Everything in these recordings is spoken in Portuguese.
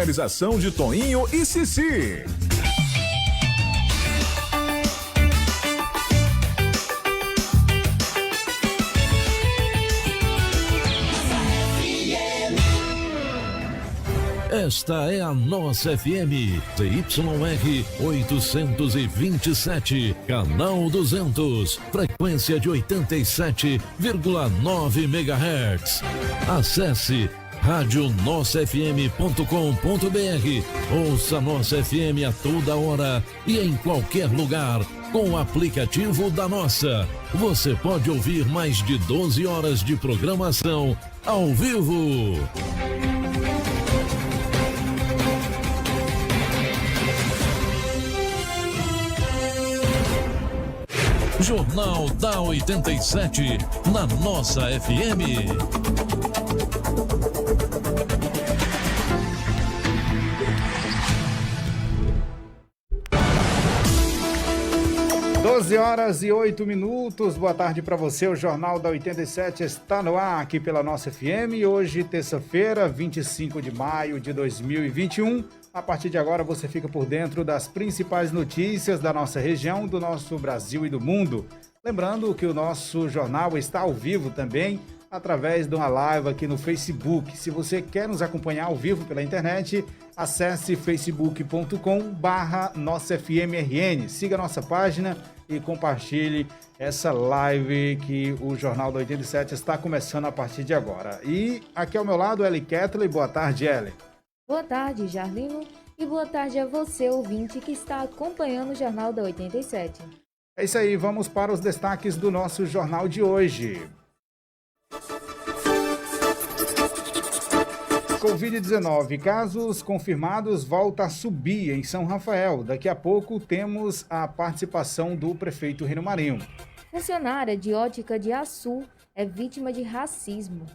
Realização de Toinho e Cici. Esta é a nossa FM, ZYR 827, canal 200, frequência de 87,9 MHz. Acesse radionossafm.com.br. Ouça Nossa FM a toda hora e em qualquer lugar com o aplicativo da Nossa. Você pode ouvir mais de 12 horas de programação ao vivo. Jornal da 87, na Nossa FM. 12h08. Boa tarde para você. O Jornal da 87 está no ar aqui pela Nossa FM. Hoje, terça-feira, 25 de maio de 2021. A partir de agora você fica por dentro das principais notícias da nossa região, do nosso Brasil e do mundo. Lembrando que o nosso jornal está ao vivo também, através de uma live aqui no Facebook. Se você quer nos acompanhar ao vivo pela internet, acesse facebook.com/nossafmrn. Siga a nossa página e compartilhe essa live que o Jornal da 87 está começando a partir de agora. E aqui ao meu lado, Eli Ketley. Boa tarde, Eli. Boa tarde, Jarlino, e boa tarde a você, ouvinte, que está acompanhando o Jornal da 87. É isso aí, vamos para os destaques do nosso jornal de hoje. Covid-19, casos confirmados volta a subir em São Rafael. Daqui a pouco temos a participação do prefeito Rino Marinho. Funcionária de ótica de Açu é vítima de racismo.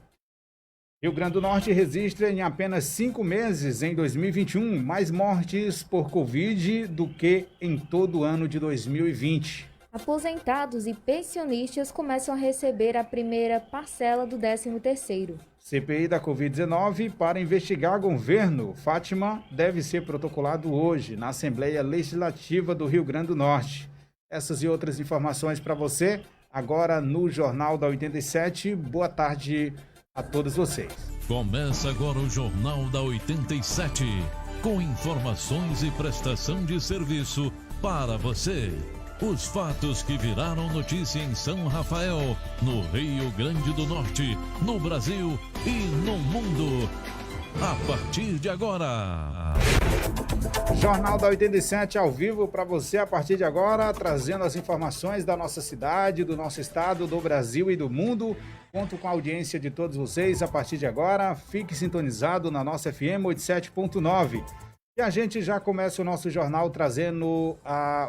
Rio Grande do Norte registra em apenas 5 meses, em 2021, mais mortes por Covid do que em todo o ano de 2020. Aposentados e pensionistas começam a receber a primeira parcela do 13º. CPI da Covid-19 para investigar governo. Fátima deve ser protocolado hoje na Assembleia Legislativa do Rio Grande do Norte. Essas e outras informações para você agora no Jornal da 87. Boa tarde a todos vocês. Começa agora o Jornal da 87, com informações e prestação de serviço para você. Os fatos que viraram notícia em São Rafael, no Rio Grande do Norte, no Brasil e no mundo. A partir de agora. Jornal da 87 ao vivo para você a partir de agora, trazendo as informações da nossa cidade, do nosso estado, do Brasil e do mundo. Conto com a audiência de todos vocês a partir de agora. Fique sintonizado na nossa FM 87.9. E a gente já começa o nosso jornal trazendo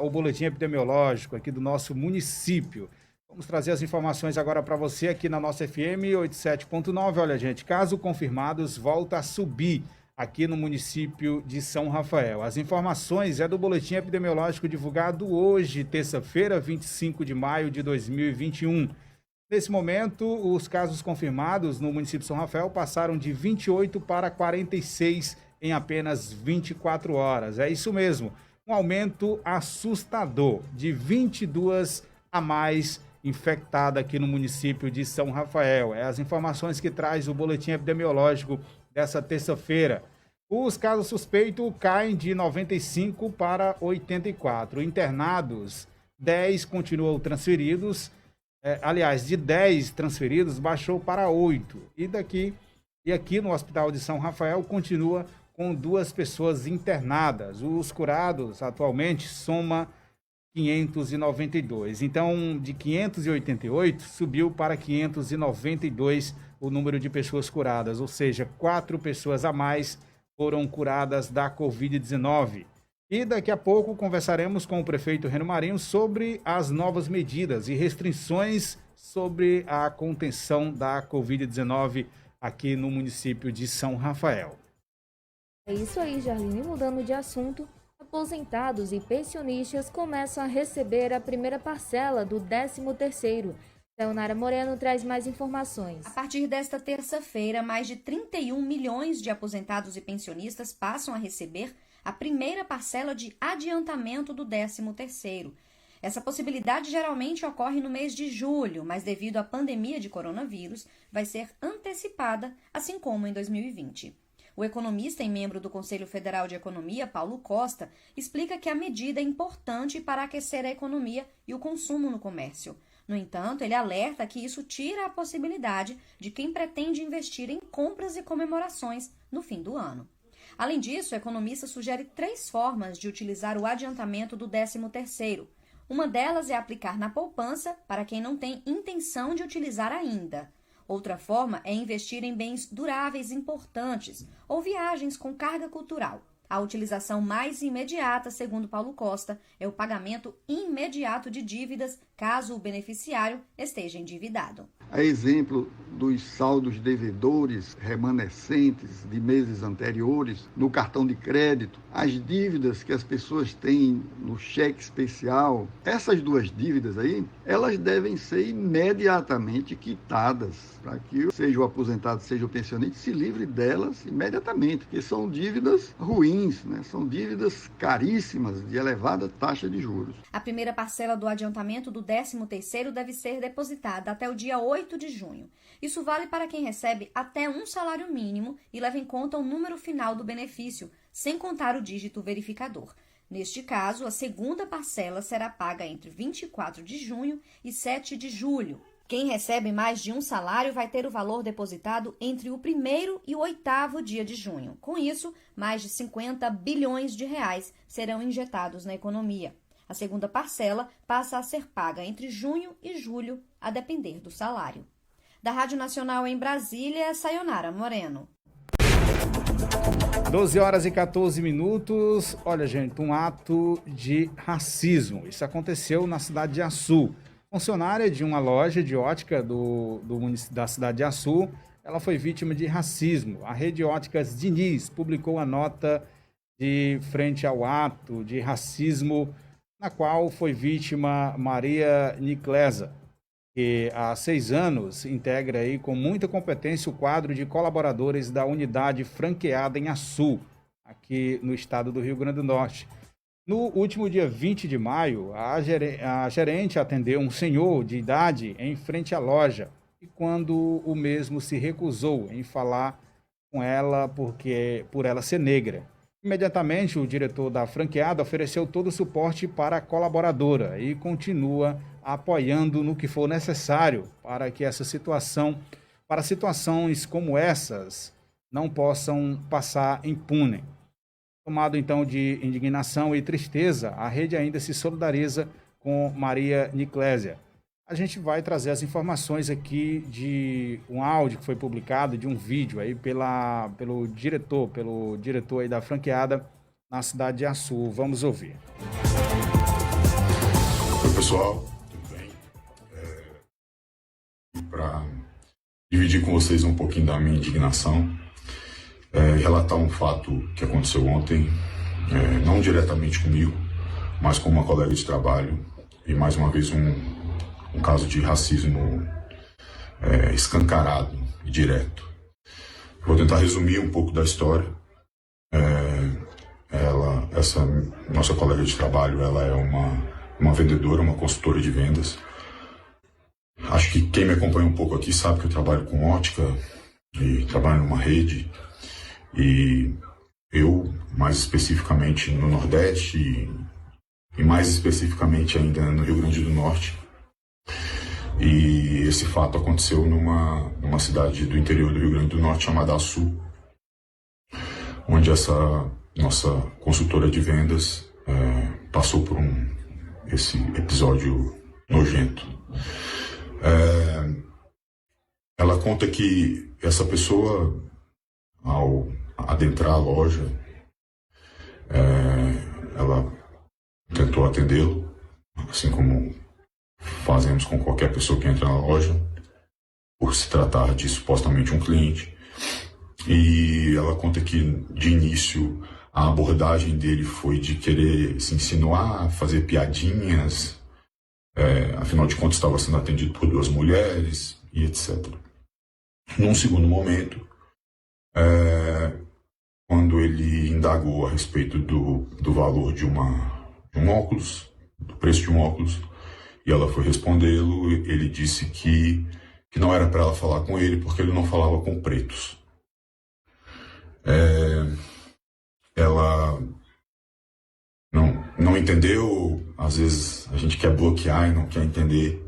o boletim epidemiológico aqui do nosso município. Vamos trazer as informações agora para você aqui na nossa FM 87.9. Olha, gente, casos confirmados volta a subir aqui no município de São Rafael. As informações é do boletim epidemiológico divulgado hoje, terça-feira, 25 de maio de 2021. Nesse momento, os casos confirmados no município de São Rafael passaram de 28 para 46 em apenas 24 horas. É isso mesmo, um aumento assustador de 22 a mais infectada aqui no município de São Rafael. É as informações que traz o boletim epidemiológico dessa terça-feira. Os casos suspeitos caem de 95 para 84. Internados, 10 continuam transferidos. Aliás, de 10 transferidos, baixou para 8. E aqui no Hospital de São Rafael continua com 2 pessoas internadas. Os curados atualmente soma 592. Então, de 588 subiu para 592 o número de pessoas curadas, ou seja, 4 pessoas a mais foram curadas da Covid-19. E daqui a pouco conversaremos com o prefeito Rino Marinho sobre as novas medidas e restrições sobre a contenção da Covid-19 aqui no município de São Rafael. É isso aí, Jarlene. Mudando de assunto, aposentados e pensionistas começam a receber a primeira parcela do 13º. Leonara Moreno traz mais informações. A partir desta terça-feira, mais de 31 milhões de aposentados e pensionistas passam a receber a primeira parcela de adiantamento do 13º. Essa possibilidade geralmente ocorre no mês de julho, mas devido à pandemia de coronavírus, vai ser antecipada, assim como em 2020. O economista e membro do Conselho Federal de Economia, Paulo Costa, explica que a medida é importante para aquecer a economia e o consumo no comércio. No entanto, ele alerta que isso tira a possibilidade de quem pretende investir em compras e comemorações no fim do ano. Além disso, o economista sugere 3 formas de utilizar o adiantamento do 13º. Uma delas é aplicar na poupança para quem não tem intenção de utilizar ainda. Outra forma é investir em bens duráveis importantes ou viagens com carga cultural. A utilização mais imediata, segundo Paulo Costa, é o pagamento imediato de dívidas, caso o beneficiário esteja endividado. A exemplo dos saldos devedores remanescentes de meses anteriores no cartão de crédito, as dívidas que as pessoas têm no cheque especial, essas 2 dívidas aí, elas devem ser imediatamente quitadas, para que seja o aposentado, seja o pensionista, se livre delas imediatamente, porque são dívidas ruins, né? São dívidas caríssimas, de elevada taxa de juros. A primeira parcela do adiantamento do 13º deve ser depositada até o dia 8 de junho. Isso vale para quem recebe até um salário mínimo e leva em conta o número final do benefício, sem contar o dígito verificador. Neste caso, a segunda parcela será paga entre 24 de junho e 7 de julho. Quem recebe mais de um salário vai ter o valor depositado entre o 1º e o 8º dia de junho. Com isso, mais de 50 bilhões de reais serão injetados na economia. A segunda parcela passa a ser paga entre junho e julho, a depender do salário. Da Rádio Nacional em Brasília, Sayonara Moreno. 12 horas e 14 minutos. Olha, gente, um ato de racismo. Isso aconteceu na cidade de Açu. Funcionária de uma loja de ótica da cidade de Açu, ela foi vítima de racismo. A Rede Óticas Diniz publicou a nota de frente ao ato de racismo na qual foi vítima Maria Niclesa, que há 6 anos integra aí com muita competência o quadro de colaboradores da unidade franqueada em Açu, aqui no estado do Rio Grande do Norte. No último dia 20 de maio, a gerente atendeu um senhor de idade em frente à loja e quando o mesmo se recusou em falar com ela por ela ser negra. Imediatamente, o diretor da franqueada ofereceu todo o suporte para a colaboradora e continua apoiando no que for necessário para que para situações como essas não possam passar impune. Tomado então de indignação e tristeza, a rede ainda se solidariza com Maria Niclésia. A gente vai trazer as informações aqui de um áudio que foi publicado, de um vídeo aí pelo diretor aí da franqueada na cidade de Açu. Vamos ouvir. Oi, pessoal, tudo bem? Para dividir com vocês um pouquinho da minha indignação, relatar um fato que aconteceu ontem, não diretamente comigo, mas com uma colega de trabalho, e mais uma vez um caso de racismo escancarado e direto. Vou tentar resumir um pouco da história. Essa nossa colega de trabalho, ela é uma vendedora, uma consultora de vendas. Acho que quem me acompanha um pouco aqui sabe que eu trabalho com ótica e trabalho numa rede. E eu, mais especificamente no Nordeste e mais especificamente ainda no Rio Grande do Norte. E esse fato aconteceu numa cidade do interior do Rio Grande do Norte chamada Açu, onde essa nossa consultora de vendas passou por esse episódio nojento. Ela conta que essa pessoa, ao adentrar a loja, ela tentou atendê-lo, assim como fazemos com qualquer pessoa que entra na loja, por se tratar de supostamente um cliente. E ela conta que, de início, a abordagem dele foi de querer se insinuar, fazer piadinhas, Afinal de contas, estava sendo atendido por 2 mulheres e etc. Num segundo momento, quando ele indagou a respeito do valor de um óculos, do preço de um óculos, e ela foi respondê-lo, ele disse que não era para ela falar com ele porque ele não falava com pretos. Ela não entendeu, às vezes a gente quer bloquear e não quer entender.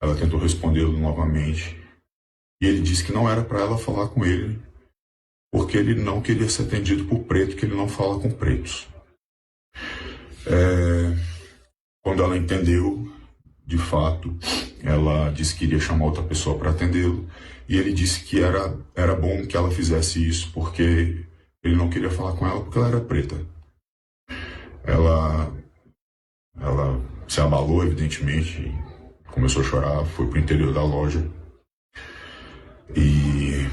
Ela tentou respondê-lo novamente e ele disse que não era para ela falar com ele porque ele não queria ser atendido por preto, que ele não fala com pretos. Quando ela entendeu, de fato, ela disse que iria chamar outra pessoa para atendê-lo e ele disse que era bom que ela fizesse isso porque ele não queria falar com ela porque ela era preta. Ela se abalou, evidentemente, começou a chorar, foi para o interior da loja e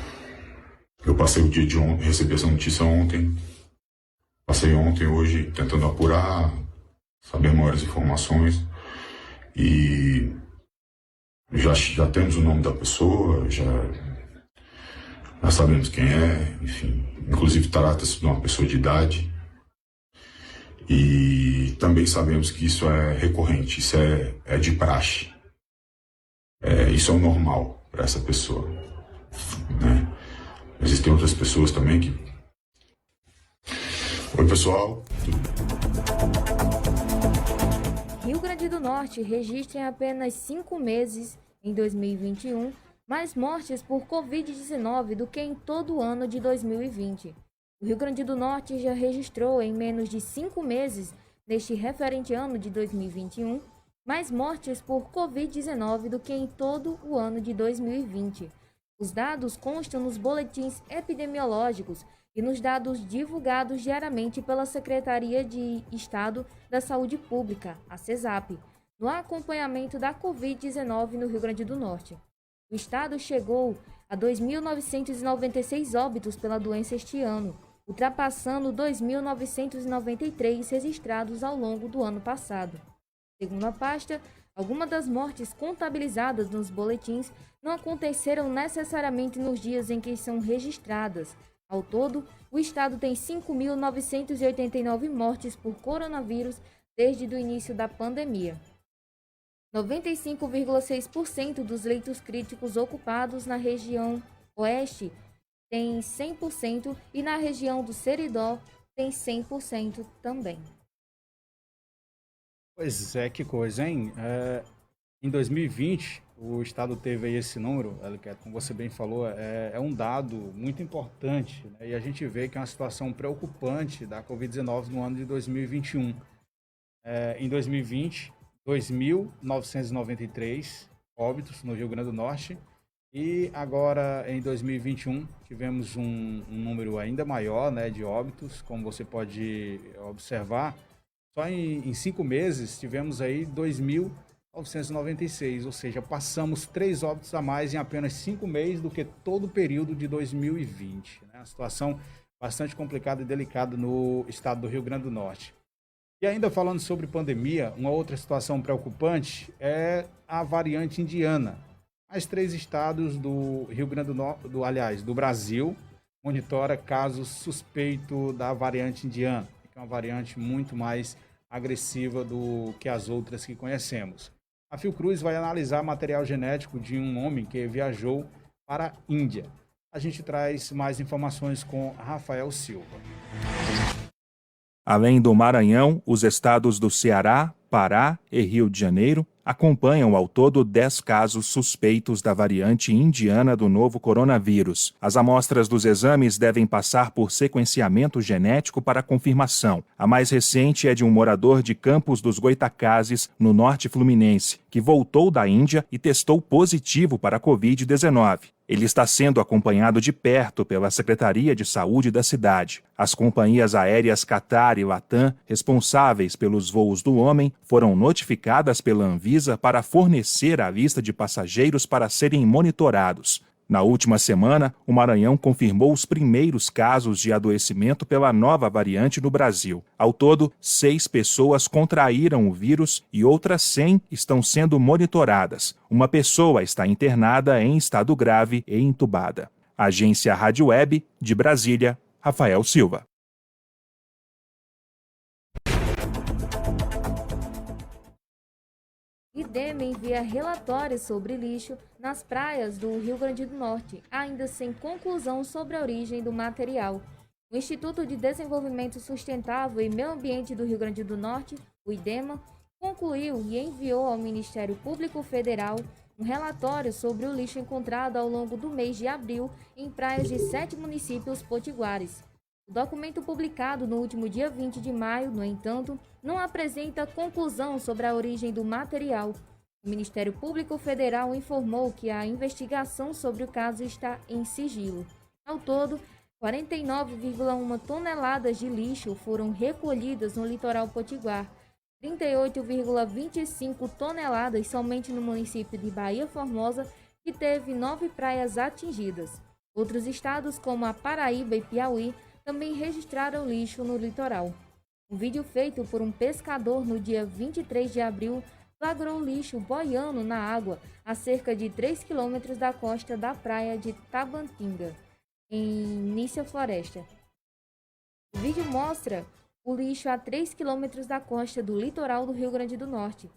eu passei o dia de ontem, recebi essa notícia ontem, passei ontem, hoje, tentando apurar, saber maiores informações e já temos o nome da pessoa, já sabemos quem é, enfim, inclusive trata-se de uma pessoa de idade e também sabemos que isso é recorrente, isso é de praxe, isso é o normal para essa pessoa, né? Existem outras pessoas também que... Oi, pessoal. Rio Grande do Norte registra em apenas 5 meses, em 2021, mais mortes por Covid-19 do que em todo o ano de 2020. O Rio Grande do Norte já registrou, em menos de 5 meses, neste referente ano de 2021, mais mortes por Covid-19 do que em todo o ano de 2020. Os dados constam nos boletins epidemiológicos e nos dados divulgados diariamente pela Secretaria de Estado da Saúde Pública, a CESAP, no acompanhamento da Covid-19 no Rio Grande do Norte. O estado chegou a 2.996 óbitos pela doença este ano, ultrapassando 2.993 registrados ao longo do ano passado. Segundo a pasta, algumas das mortes contabilizadas nos boletins não aconteceram necessariamente nos dias em que são registradas. Ao todo, o estado tem 5.989 mortes por coronavírus desde o início da pandemia. 95,6% dos leitos críticos ocupados na região oeste tem 100% e na região do Seridó tem 100% também. Pois é, que coisa, hein? Em 2020, o estado teve aí esse número, como você bem falou, é um dado muito importante, né? E a gente vê que é uma situação preocupante da Covid-19 no ano de 2021. Em 2020, 2.993 óbitos no Rio Grande do Norte e agora em 2021 tivemos um número ainda maior, né, de óbitos, como você pode observar. Só em 5 meses tivemos aí 2.996, ou seja, passamos 3 óbitos a mais em apenas 5 meses do que todo o período de 2020. Né? Uma situação bastante complicada e delicada no estado do Rio Grande do Norte. E ainda falando sobre pandemia, uma outra situação preocupante é a variante indiana. Mais 3 estados do Rio Grande do Norte, do Brasil, monitora casos suspeitos da variante indiana, que é uma variante muito mais agressiva do que as outras que conhecemos. A Fiocruz vai analisar material genético de um homem que viajou para a Índia. A gente traz mais informações com Rafael Silva. Além do Maranhão, os estados do Ceará, Pará e Rio de Janeiro acompanham ao todo 10 casos suspeitos da variante indiana do novo coronavírus. As amostras dos exames devem passar por sequenciamento genético para confirmação. A mais recente é de um morador de Campos dos Goitacazes, no norte fluminense, que voltou da Índia e testou positivo para a Covid-19. Ele está sendo acompanhado de perto pela Secretaria de Saúde da cidade. As companhias aéreas Qatar e Latam, responsáveis pelos voos do homem, foram notificadas pela Anvisa para fornecer a lista de passageiros para serem monitorados. Na última semana, o Maranhão confirmou os primeiros casos de adoecimento pela nova variante no Brasil. Ao todo, 6 pessoas contraíram o vírus e outras 100 estão sendo monitoradas. Uma pessoa está internada em estado grave e entubada. Agência Rádio Web, de Brasília, Rafael Silva. IDEMA envia relatórios sobre lixo nas praias do Rio Grande do Norte, ainda sem conclusão sobre a origem do material. O Instituto de Desenvolvimento Sustentável e Meio Ambiente do Rio Grande do Norte, o IDEMA, concluiu e enviou ao Ministério Público Federal um relatório sobre o lixo encontrado ao longo do mês de abril em praias de 7 municípios potiguares. O documento publicado no último dia 20 de maio, no entanto, não apresenta conclusão sobre a origem do material. O Ministério Público Federal informou que a investigação sobre o caso está em sigilo. Ao todo, 49,1 toneladas de lixo foram recolhidas no litoral potiguar, 38,25 toneladas somente no município de Bahia Formosa, que teve 9 praias atingidas. Outros estados, como a Paraíba e Piauí, também registraram lixo no litoral. Um vídeo feito por um pescador no dia 23 de abril flagrou lixo boiando na água a cerca de 3 quilômetros da costa da praia de Tabantinga, em Nícia Floresta. O vídeo mostra o lixo a 3 quilômetros da costa do litoral do Rio Grande do Norte.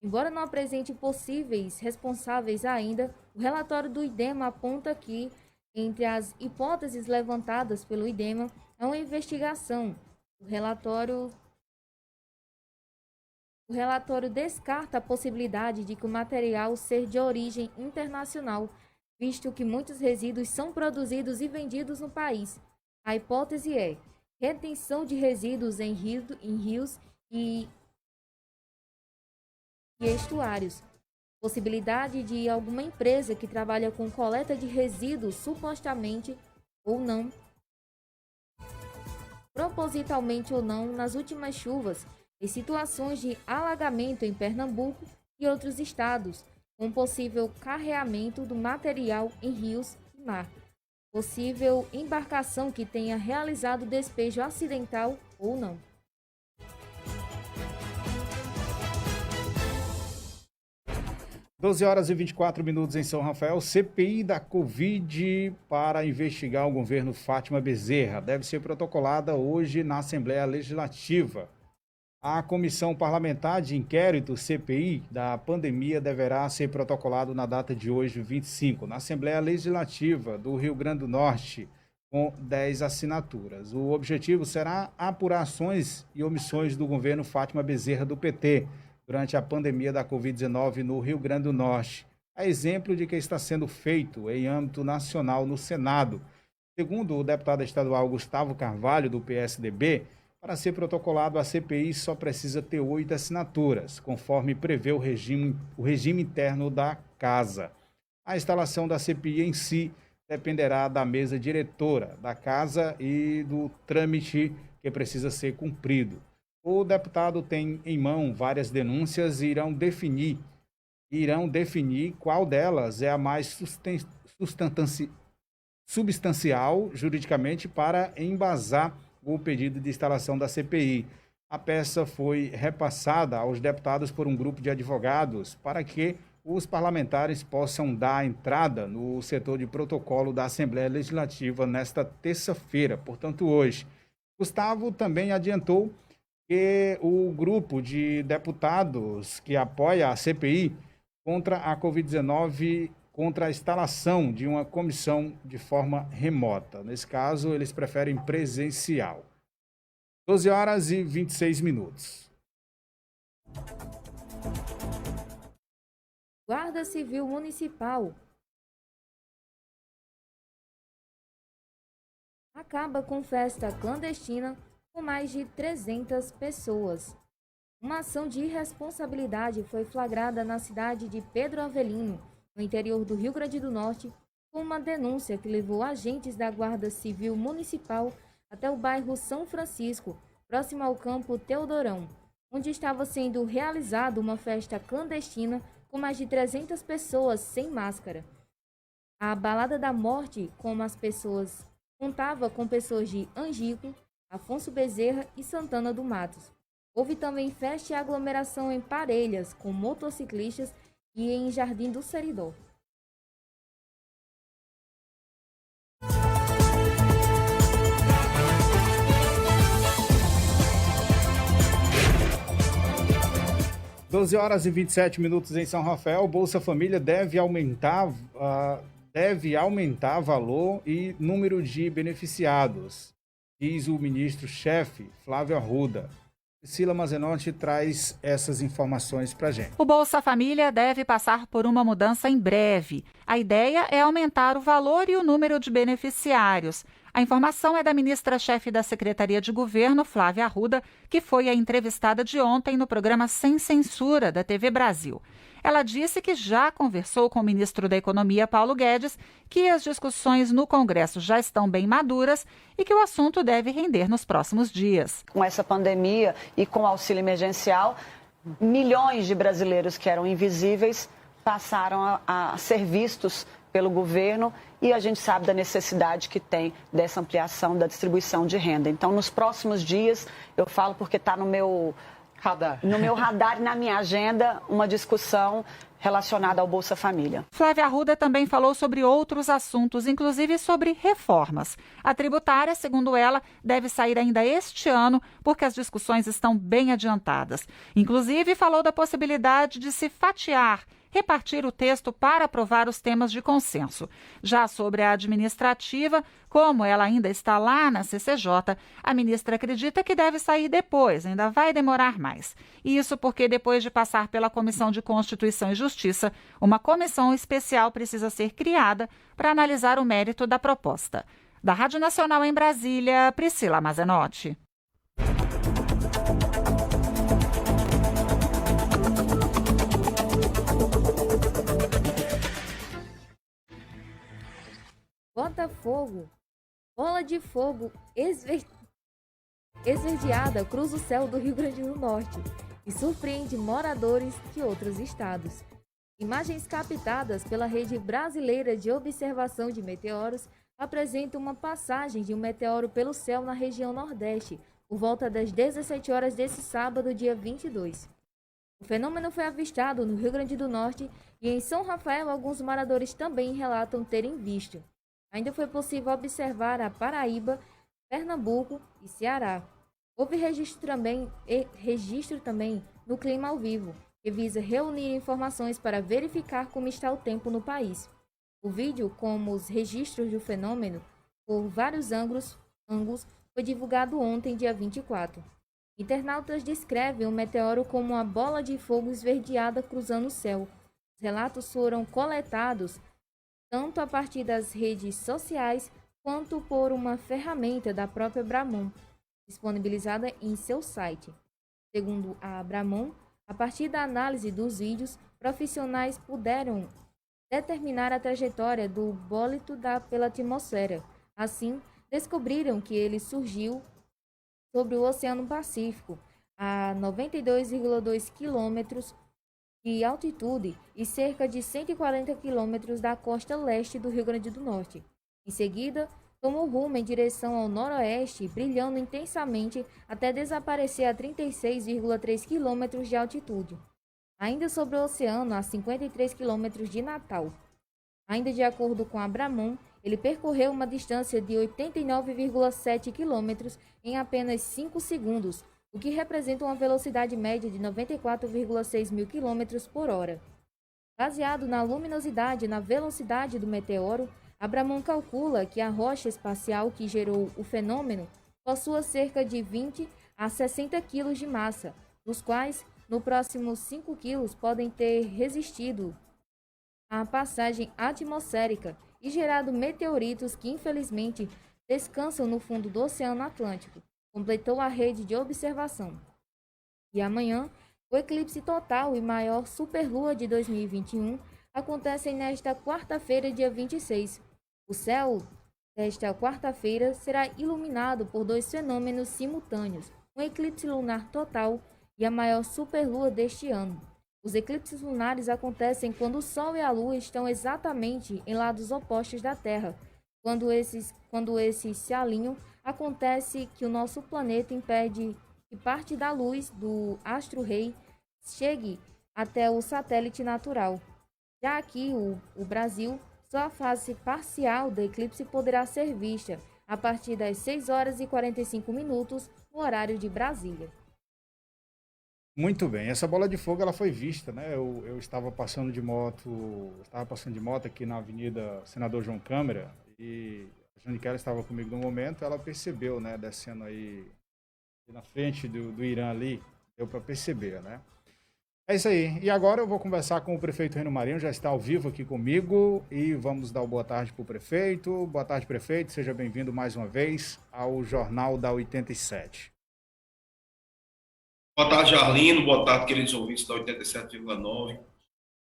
Embora não apresente possíveis responsáveis ainda, o relatório do IDEMA aponta que, entre as hipóteses levantadas pelo IDEMA, é uma investigação. O relatório descarta a possibilidade de que o material seja de origem internacional, visto que muitos resíduos são produzidos e vendidos no país. A hipótese é retenção de resíduos em rios e estuários. Possibilidade de alguma empresa que trabalha com coleta de resíduos supostamente ou não, propositalmente ou não, nas últimas chuvas, e situações de alagamento em Pernambuco e outros estados, com possível carreamento do material em rios e mar. Possível embarcação que tenha realizado despejo acidental ou não. Horas e 24 minutos em São Rafael. CPI da Covid para investigar o governo Fátima Bezerra deve ser protocolada hoje na Assembleia Legislativa. A Comissão Parlamentar de Inquérito, CPI, da pandemia deverá ser protocolado na data de hoje, 25, na Assembleia Legislativa do Rio Grande do Norte, com 10 assinaturas. O objetivo será apurar ações e omissões do governo Fátima Bezerra do PT durante a pandemia da Covid-19 no Rio Grande do Norte, a exemplo de que está sendo feito em âmbito nacional no Senado. Segundo o deputado estadual Gustavo Carvalho, do PSDB, para ser protocolado a CPI só precisa ter 8 assinaturas, conforme prevê o regime interno da Casa. A instalação da CPI em si dependerá da mesa diretora da Casa e do trâmite que precisa ser cumprido. O deputado tem em mão várias denúncias e irão definir qual delas é a mais substancial juridicamente para embasar o pedido de instalação da CPI. A peça foi repassada aos deputados por um grupo de advogados para que os parlamentares possam dar entrada no setor de protocolo da Assembleia Legislativa nesta terça-feira, portanto hoje. Gustavo também adiantou que o grupo de deputados que apoia a CPI contra a Covid-19, contra a instalação de uma comissão de forma remota. Nesse caso, eles preferem presencial. 12 horas e 26 minutos. Guarda Civil Municipal acaba com festa clandestina com mais de 300 pessoas. Uma ação de irresponsabilidade foi flagrada na cidade de Pedro Avelino, no interior do Rio Grande do Norte, com uma denúncia que levou agentes da Guarda Civil Municipal até o bairro São Francisco, próximo ao campo Teodorão, onde estava sendo realizada uma festa clandestina com mais de 300 pessoas sem máscara. A Balada da Morte, contava com pessoas de Angico, Afonso Bezerra e Santana do Matos. Houve também festa e aglomeração em Parelhas, com motociclistas, e em Jardim do Seridó. Doze horas e 27 minutos em São Rafael. Bolsa Família deve aumentar valor e número de beneficiados, diz o ministro-chefe Flávio Arruda. Priscila Mazenotti traz essas informações para a gente. O Bolsa Família deve passar por uma mudança em breve. A ideia é aumentar o valor e o número de beneficiários. A informação é da ministra-chefe da Secretaria de Governo, Flávia Arruda, que foi a entrevistada de ontem no programa Sem Censura da TV Brasil. Ela disse que já conversou com o ministro da Economia, Paulo Guedes, que as discussões no Congresso já estão bem maduras e que o assunto deve render nos próximos dias. Com essa pandemia e com o auxílio emergencial, milhões de brasileiros que eram invisíveis passaram a ser vistos pelo governo e a gente sabe da necessidade que tem dessa ampliação da distribuição de renda. Então, nos próximos dias, eu falo porque está no meu radar e na minha agenda, uma discussão relacionada ao Bolsa Família. Flávia Arruda também falou sobre outros assuntos, inclusive sobre reformas. A tributária, segundo ela, deve sair ainda este ano, porque as discussões estão bem adiantadas. Inclusive, falou da possibilidade de se fatiar, repartir o texto para aprovar os temas de consenso. Já sobre a administrativa, como ela ainda está lá na CCJ, a ministra acredita que deve sair depois, ainda vai demorar mais. Isso porque depois de passar pela Comissão de Constituição e Justiça, uma comissão especial precisa ser criada para analisar o mérito da proposta. Da Rádio Nacional em Brasília, Priscila Mazenotti. Botafogo, bola de fogo esverdeada cruza o céu do Rio Grande do Norte e surpreende moradores de outros estados. Imagens captadas pela Rede Brasileira de Observação de Meteoros apresentam uma passagem de um meteoro pelo céu na região Nordeste, por volta das 17 horas desse sábado, dia 22. O fenômeno foi avistado no Rio Grande do Norte e em São Rafael alguns moradores também relatam terem visto. Ainda foi possível observar a Paraíba, Pernambuco e Ceará. Houve registro também no Clima ao Vivo, que visa reunir informações para verificar como está o tempo no país. O vídeo, como os registros do fenômeno, por vários ângulos, foi divulgado ontem, dia 24. Internautas descrevem o meteoro como uma bola de fogo esverdeada cruzando o céu. Os relatos foram coletados tanto a partir das redes sociais, quanto por uma ferramenta da própria Bramon, disponibilizada em seu site. Segundo a Bramon, a partir da análise dos vídeos, profissionais puderam determinar a trajetória do bólito pela atmosfera. Assim, descobriram que ele surgiu sobre o Oceano Pacífico, a 92,2 quilômetros de altitude e cerca de 140 quilômetros da costa leste do Rio Grande do Norte. Em seguida, tomou rumo em direção ao noroeste, brilhando intensamente até desaparecer a 36,3 quilômetros de altitude. Ainda sobre o oceano, a 53 quilômetros de Natal. Ainda de acordo com a Bramon, ele percorreu uma distância de 89,7 quilômetros em apenas 5 segundos, o que representa uma velocidade média de 94,6 mil km por hora. Baseado na luminosidade e na velocidade do meteoro, a Bramon calcula que a rocha espacial que gerou o fenômeno possua cerca de 20 a 60 kg de massa, dos quais, no próximo 5 kg podem ter resistido à passagem atmosférica e gerado meteoritos que, infelizmente, descansam no fundo do Oceano Atlântico, completou a rede de observação. E amanhã, o eclipse total e maior superlua de 2021 acontece nesta quarta-feira, dia 26. O céu desta quarta-feira será iluminado por dois fenômenos simultâneos, um eclipse lunar total e a maior superlua deste ano. Os eclipses lunares acontecem quando o Sol e a Lua estão exatamente em lados opostos da Terra. Quando esses se alinham, acontece que o nosso planeta impede que parte da luz do astro-rei chegue até o satélite natural. Já aqui, o Brasil, só a fase parcial do eclipse poderá ser vista a partir das 6 horas e 45 minutos, no horário de Brasília. Muito bem, essa bola de fogo ela foi vista, né? Eu estava passando de moto aqui na Avenida Senador João Câmara e a Janiquela estava comigo no momento, ela percebeu, né? Descendo aí na frente do Irã ali, deu para perceber, né? É isso aí. E agora eu vou conversar com o prefeito Reno Marinho, já está ao vivo aqui comigo e vamos dar uma boa tarde para o prefeito. Boa tarde, prefeito. Seja bem-vindo mais uma vez ao Jornal da 87. Boa tarde, Arlindo. Boa tarde, queridos ouvintes da 87,9.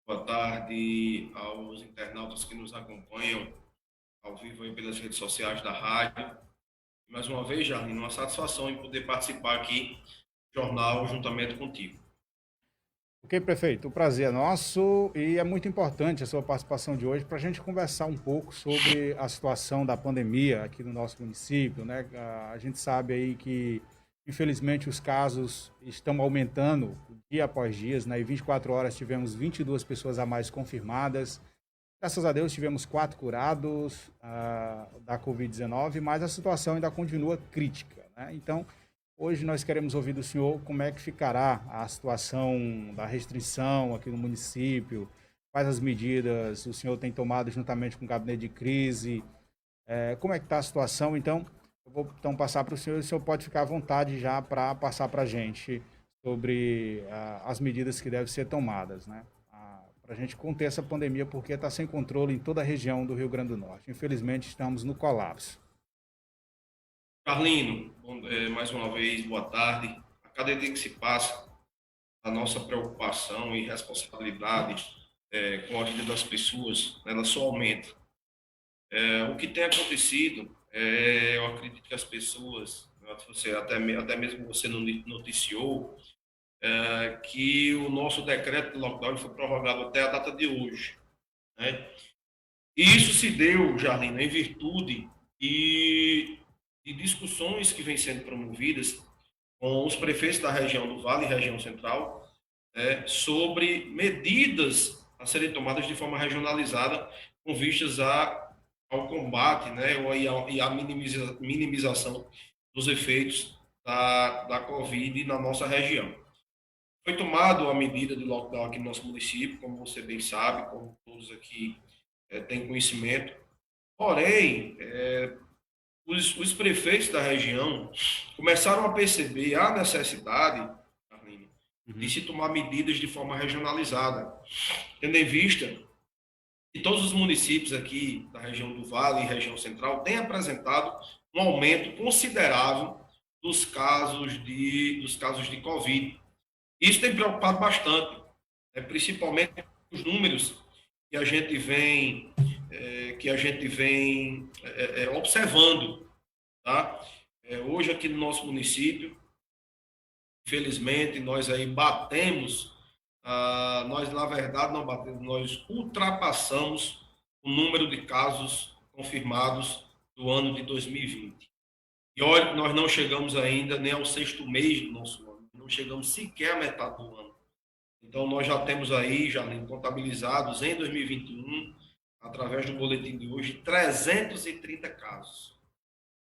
Boa tarde aos internautas que nos acompanham ao vivo aí pelas redes sociais da rádio. Mais uma vez, Arlindo, uma satisfação em poder participar aqui do jornal juntamente contigo. Ok, prefeito, o prazer é nosso e é muito importante a sua participação de hoje para a gente conversar um pouco sobre a situação da pandemia aqui no nosso município, né? A gente sabe aí que, infelizmente, os casos estão aumentando dia após dia, né? Em 24 horas tivemos 22 pessoas a mais confirmadas. Graças a Deus tivemos 4 curados da Covid-19, mas a situação ainda continua crítica, né? Então, hoje nós queremos ouvir do senhor como é que ficará a situação da restrição aqui no município, quais as medidas o senhor tem tomado juntamente com o gabinete de crise, como é que está a situação. Então, eu vou passar para o senhor pode ficar à vontade já para passar para a gente sobre as medidas que devem ser tomadas, né? Para a gente conter essa pandemia, porque está sem controle em toda a região do Rio Grande do Norte. Infelizmente, estamos no colapso. Carlino, mais uma vez, boa tarde. A cada dia que se passa, a nossa preocupação e responsabilidade com a vida das pessoas, ela só aumenta. O que tem acontecido, eu acredito que as pessoas, até mesmo você noticiou, que o nosso decreto de lockdown foi prorrogado até a data de hoje, né? E isso se deu, Jardim, em virtude de discussões que vêm sendo promovidas com os prefeitos da região do Vale e região central, sobre medidas a serem tomadas de forma regionalizada com vistas ao combate, né, e à minimização dos efeitos da Covid na nossa região. Foi tomada a medida de lockdown aqui no nosso município, como você bem sabe, como todos aqui têm conhecimento. Porém, os prefeitos da região começaram a perceber a necessidade, Carlinhos, de se tomar medidas de forma regionalizada, tendo em vista que todos os municípios aqui da região do Vale e região central têm apresentado um aumento considerável dos casos de Covid. Isso tem preocupado bastante, principalmente os números que a gente vem observando, tá? Hoje aqui no nosso município, infelizmente, nós aí nós na verdade não batemos, nós ultrapassamos o número de casos confirmados do ano de 2020. E olha, nós não chegamos ainda nem ao 6º mês do nosso ano, não chegamos sequer à metade do ano. Então, nós já temos aí, já contabilizados em 2021, através do boletim de hoje, 330 casos.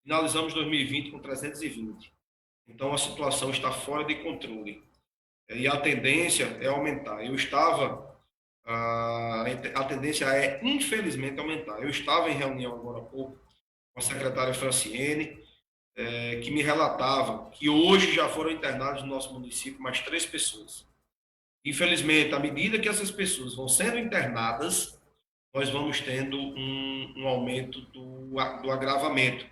Finalizamos 2020 com 320. Então, a situação está fora de controle. E a tendência é aumentar. A tendência é, infelizmente, aumentar. Eu estava em reunião agora há pouco com a secretária Franciene, que me relatava que hoje já foram internados no nosso município mais 3 pessoas. Infelizmente, à medida que essas pessoas vão sendo internadas, nós vamos tendo um aumento do agravamento.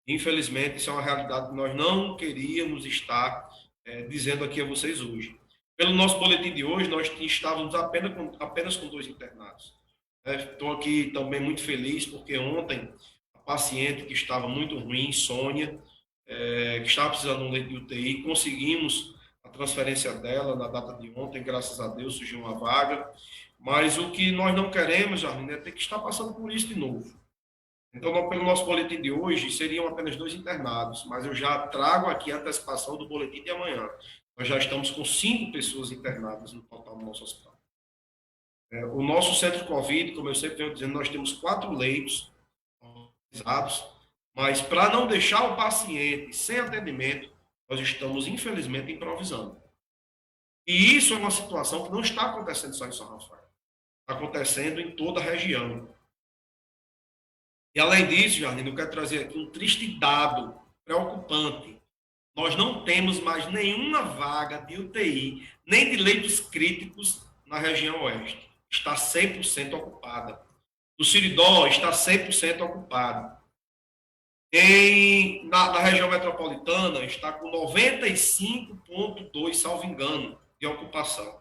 Infelizmente, isso é uma realidade que nós não queríamos estar dizendo aqui a vocês hoje. Pelo nosso boletim de hoje, nós estávamos apenas com 2 internados. Estou aqui também muito feliz, porque ontem a paciente que estava muito ruim, Sônia, que estava precisando de um leito de UTI, conseguimos, transferência dela na data de ontem, graças a Deus surgiu uma vaga, mas o que nós não queremos, Jardim, é ter que estar passando por isso de novo. Então, pelo nosso boletim de hoje, seriam apenas 2 internados, mas eu já trago aqui a antecipação do boletim de amanhã. Nós já estamos com 5 pessoas internadas no total do nosso hospital. O nosso centro Covid, como eu sempre venho dizendo, nós temos 4 leitos autorizados, mas para não deixar o paciente sem atendimento, nós estamos, infelizmente, improvisando. E isso é uma situação que não está acontecendo só em São Rafael. Está acontecendo em toda a região. E, além disso, Jardim, eu quero trazer aqui um triste dado preocupante. Nós não temos mais nenhuma vaga de UTI, nem de leitos críticos na região oeste. Está 100% ocupada. O Siridó está 100% ocupado. Na região metropolitana, está com 95,2%, salvo engano, de ocupação.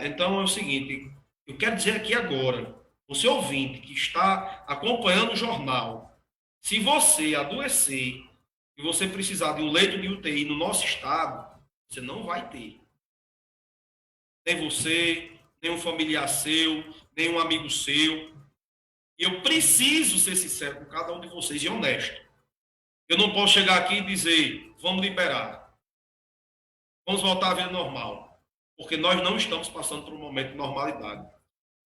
Então, é o seguinte, eu quero dizer aqui agora, você ouvinte que está acompanhando o jornal, se você adoecer e você precisar de um leito de UTI no nosso estado, você não vai ter. Nem você, nem um familiar seu, nem um amigo seu. E eu preciso ser sincero com cada um de vocês e honesto. Eu não posso chegar aqui e dizer, vamos liberar. Vamos voltar à vida normal. Porque nós não estamos passando por um momento de normalidade.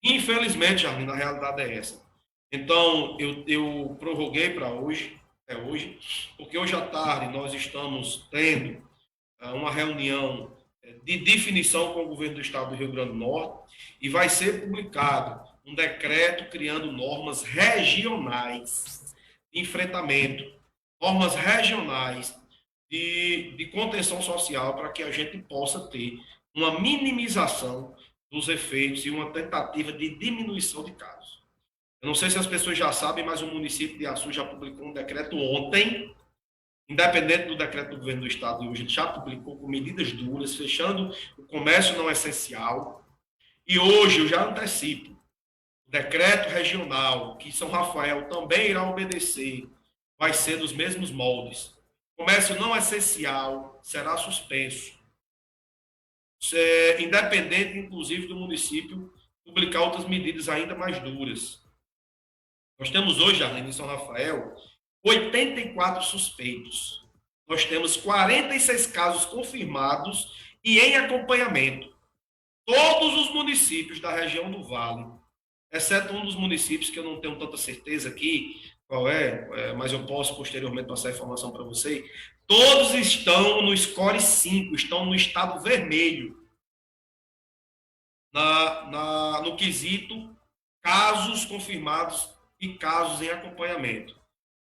Infelizmente, Jardim, a realidade é essa. Então, eu prorroguei para hoje, até hoje, porque hoje à tarde nós estamos tendo uma reunião de definição com o governo do estado do Rio Grande do Norte e vai ser publicado um decreto criando normas regionais de enfrentamento, normas regionais de contenção social para que a gente possa ter uma minimização dos efeitos e uma tentativa de diminuição de casos. Eu não sei se as pessoas já sabem, mas o município de Açu já publicou um decreto ontem, independente do decreto do governo do estado de hoje, ele já publicou com medidas duras, fechando o comércio não essencial. E hoje, eu já antecipo, o decreto regional, que São Rafael também irá obedecer, vai ser dos mesmos moldes. O comércio não essencial será suspenso. Independente, inclusive, do município publicar outras medidas ainda mais duras. Nós temos hoje, Arlindo, em São Rafael, 84 suspeitos. Nós temos 46 casos confirmados e em acompanhamento. Todos os municípios da região do Vale, exceto um dos municípios que eu não tenho tanta certeza aqui, qual mas eu posso posteriormente passar a informação para você, todos estão no score 5, estão no estado vermelho, no quesito casos confirmados e casos em acompanhamento.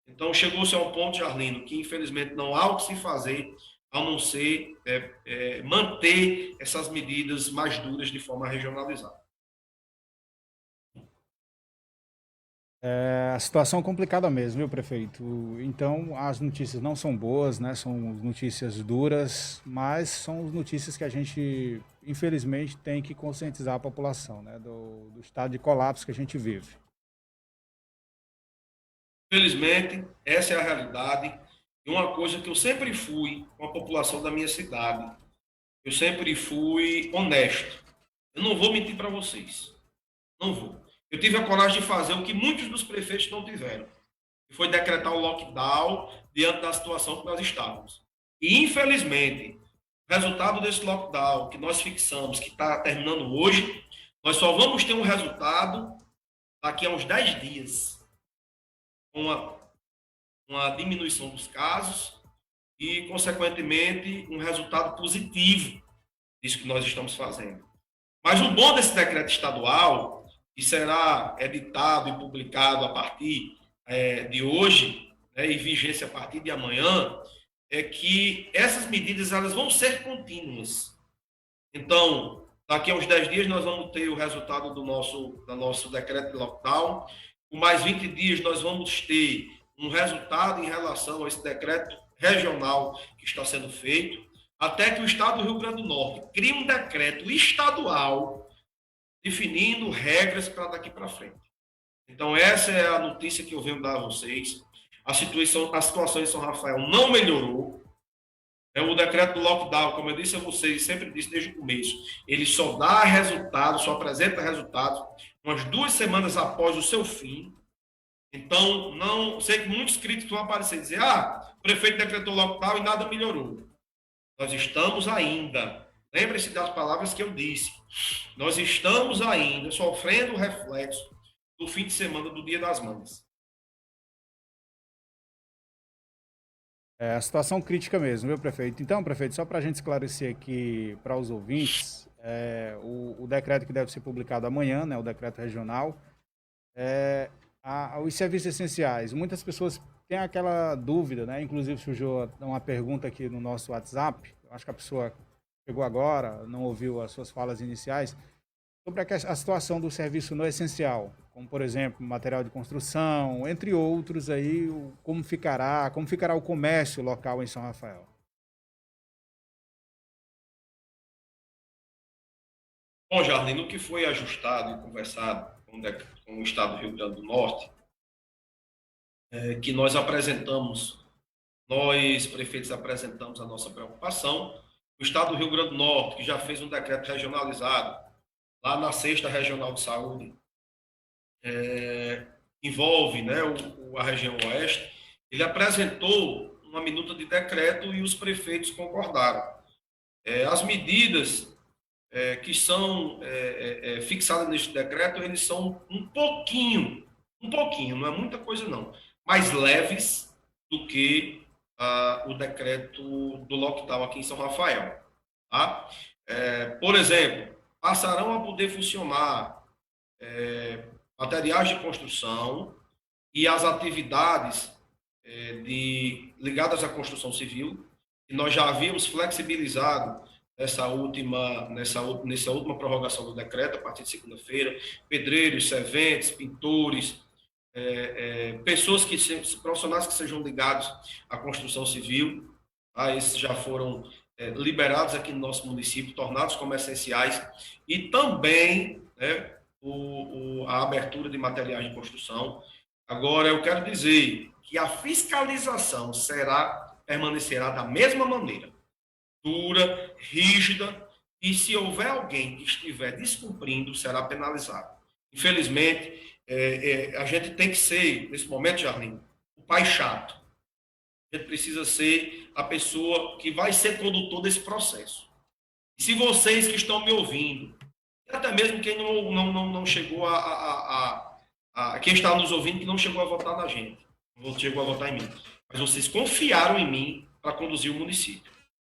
Então, chegou-se ao ponto, Jarlino, que infelizmente não há o que se fazer, a não ser manter essas medidas mais duras de forma regionalizada. A situação é complicada mesmo, viu, prefeito? Então, as notícias não são boas, né? São notícias duras, mas são notícias que a gente, infelizmente, tem que conscientizar a população, né? Do estado de colapso que a gente vive. Infelizmente, essa é a realidade. E uma coisa que eu sempre fui com a população da minha cidade, eu sempre fui honesto. Eu não vou mentir para vocês. Não vou. Eu tive a coragem de fazer o que muitos dos prefeitos não tiveram, que foi decretar o lockdown diante da situação que nós estávamos. E, infelizmente, o resultado desse lockdown que nós fixamos, que está terminando hoje, nós só vamos ter um resultado daqui a uns 10 dias, com uma diminuição dos casos e, consequentemente, um resultado positivo disso que nós estamos fazendo. Mas o bom desse decreto estadual, que será editado e publicado a partir de hoje, né, e vigência a partir de amanhã, é que essas medidas elas vão ser contínuas. Então, daqui a uns 10 dias nós vamos ter o resultado do nosso decreto de lockdown. Com mais 20 dias nós vamos ter um resultado em relação a esse decreto regional que está sendo feito, até que o Estado do Rio Grande do Norte crie um decreto estadual definindo regras para daqui para frente. Então, essa é a notícia que eu venho dar a vocês. A situação em São Rafael não melhorou. O decreto do lockdown, como eu disse a vocês, sempre disse desde o começo, ele só dá resultado, só apresenta resultados umas 2 semanas após o seu fim. Então, não sei que muitos críticos vão aparecer e dizer: o prefeito decretou lockdown e nada melhorou. Nós estamos ainda, lembre-se das palavras que eu disse, nós estamos ainda sofrendo o reflexo do fim de semana do Dia das Mães. É a situação crítica mesmo, viu, prefeito? Então, prefeito, só para a gente esclarecer aqui para os ouvintes, o decreto que deve ser publicado amanhã, né, o decreto regional, os serviços essenciais. Muitas pessoas têm aquela dúvida, né? Inclusive surgiu uma pergunta aqui no nosso WhatsApp, acho que a pessoa chegou agora, não ouviu as suas falas iniciais, sobre a situação do serviço no essencial, como, por exemplo, material de construção, entre outros, aí, como ficará o comércio local em São Rafael? Bom, Jardim, no que foi ajustado e conversado com o Estado do Rio Grande do Norte, que nós prefeitos apresentamos a nossa preocupação, o Estado do Rio Grande do Norte, que já fez um decreto regionalizado, lá na 6ª Regional de Saúde, envolve, né, a região oeste, ele apresentou uma minuta de decreto e os prefeitos concordaram. As medidas que são fixadas neste decreto, eles são um pouquinho, não é muita coisa não, mais leves do que o decreto do lockdown aqui em São Rafael. Tá? Por exemplo, passarão a poder funcionar materiais de construção e as atividades ligadas à construção civil, que nós já havíamos flexibilizado nessa última prorrogação do decreto, a partir de segunda-feira, pedreiros, serventes, pintores, profissionais que sejam ligados à construção civil, tá? Esses já foram liberados aqui no nosso município, tornados como essenciais, e também, né, a abertura de materiais de construção. Agora, eu quero dizer que a fiscalização permanecerá da mesma maneira, dura, rígida, e se houver alguém que estiver descumprindo, será penalizado. Infelizmente, a gente tem que ser, nesse momento, Jardim, o pai chato. A gente precisa ser a pessoa que vai ser condutor desse processo. E se vocês que estão me ouvindo, até mesmo quem não chegou quem está nos ouvindo que não chegou a votar na gente, não chegou a votar em mim, mas vocês confiaram em mim para conduzir o município.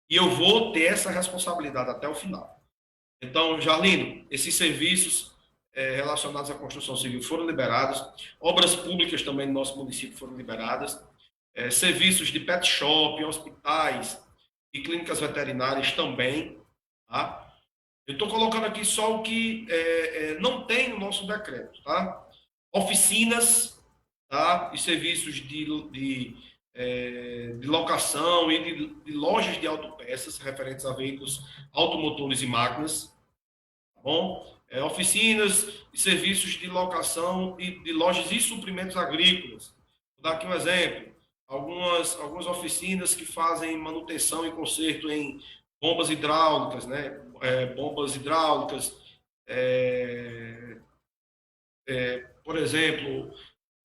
E eu vou ter essa responsabilidade até o final. Então, Jarlino, esses serviços relacionados à construção civil foram liberados, obras públicas também no nosso município foram liberadas, serviços de pet shop, hospitais e clínicas veterinárias também. Tá? Eu estou colocando aqui só o que não tem no nosso decreto. Tá? Oficinas, tá? E serviços de locação e de lojas de autopeças referentes a veículos automotores e máquinas. Tá bom? Oficinas e serviços de locação e de lojas e suprimentos agrícolas. Vou dar aqui um exemplo. Algumas oficinas que fazem manutenção e conserto em bombas hidráulicas, né? Bombas hidráulicas, por exemplo,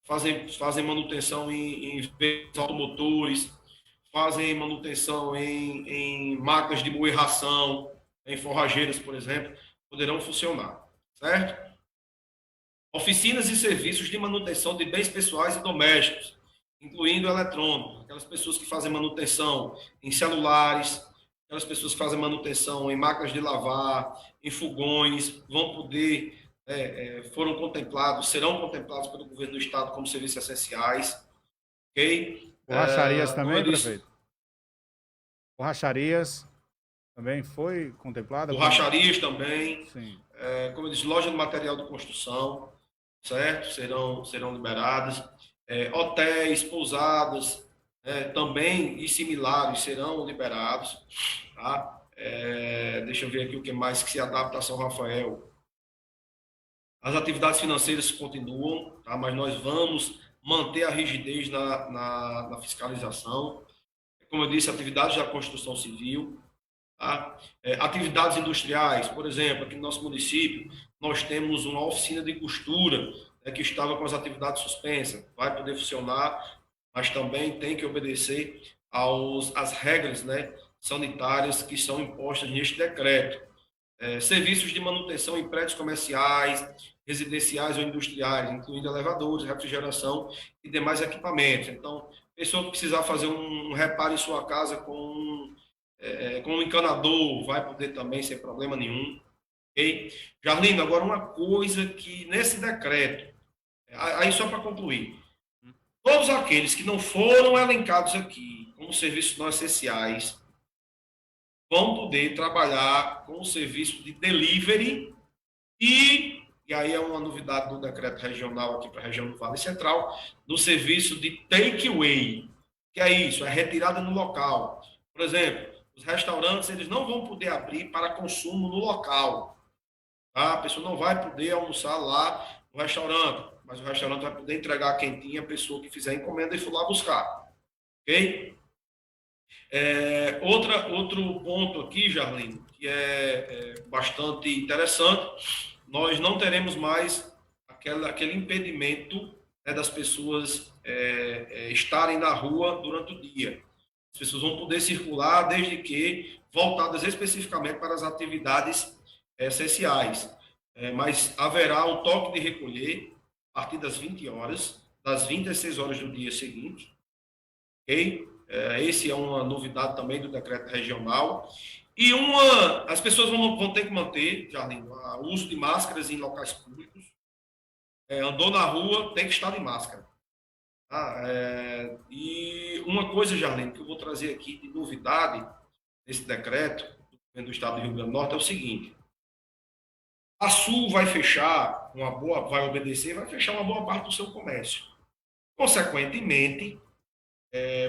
fazem manutenção em veículos automotores, fazem manutenção em máquinas de moer ração, em forrageiras, por exemplo, poderão funcionar, certo? Oficinas e serviços de manutenção de bens pessoais e domésticos, incluindo eletrônicos, aquelas pessoas que fazem manutenção em celulares, aquelas pessoas que fazem manutenção em máquinas de lavar, em fogões, vão poder, serão contemplados pelo governo do estado como serviços essenciais, ok? Borracharias também, prefeito? Borracharias também foi contemplada? Borracharias também, sim. Como eu disse, loja de material de construção, certo? Serão liberadas. Hotéis, pousadas, também e similares serão liberados. Tá? Deixa eu ver aqui o que mais que se adapta a São Rafael. As atividades financeiras continuam, tá? Mas nós vamos manter a rigidez na fiscalização. como eu disse, atividades da construção civil, tá? Atividades industriais, por exemplo, aqui no nosso município, nós temos uma oficina de costura, né, que estava com as atividades suspensas, vai poder funcionar, mas também tem que obedecer às regras, né, sanitárias que são impostas neste decreto. Serviços de manutenção em prédios comerciais, residenciais ou industriais, incluindo elevadores, refrigeração e demais equipamentos. Então, pessoa que precisar fazer um reparo em sua casa com um encanador, vai poder também, sem problema nenhum. Okay? Jarlindo, agora uma coisa que nesse decreto, aí só para concluir, todos aqueles que não foram elencados aqui como serviços não essenciais vão poder trabalhar com o serviço de delivery e aí é uma novidade do decreto regional aqui para a região do Vale Central, do serviço de takeaway, que é isso, é retirada no local. Por exemplo, os restaurantes eles não vão poder abrir para consumo no local. Tá? A pessoa não vai poder almoçar lá no restaurante, mas o restaurante vai poder entregar quentinha a pessoa que fizer a encomenda e for lá buscar. Ok? Outro ponto aqui, Jarlino, que é bastante interessante, nós não teremos mais aquele impedimento, né, das pessoas estarem na rua durante o dia. As pessoas vão poder circular desde que voltadas especificamente para as atividades essenciais. Mas haverá um toque de recolher a partir das 20 horas, das 26 horas do dia seguinte. Ok? Esse é uma novidade também do decreto regional. E as pessoas vão ter que manter, Jardim, o uso de máscaras em locais públicos. Andou na rua, tem que estar de máscara. Tá? E uma coisa, Jardim, que eu vou trazer aqui de novidade nesse decreto do governo do estado do Rio Grande do Norte é o seguinte: a Sul vai fechar vai obedecer, vai fechar uma boa parte do seu comércio. Consequentemente,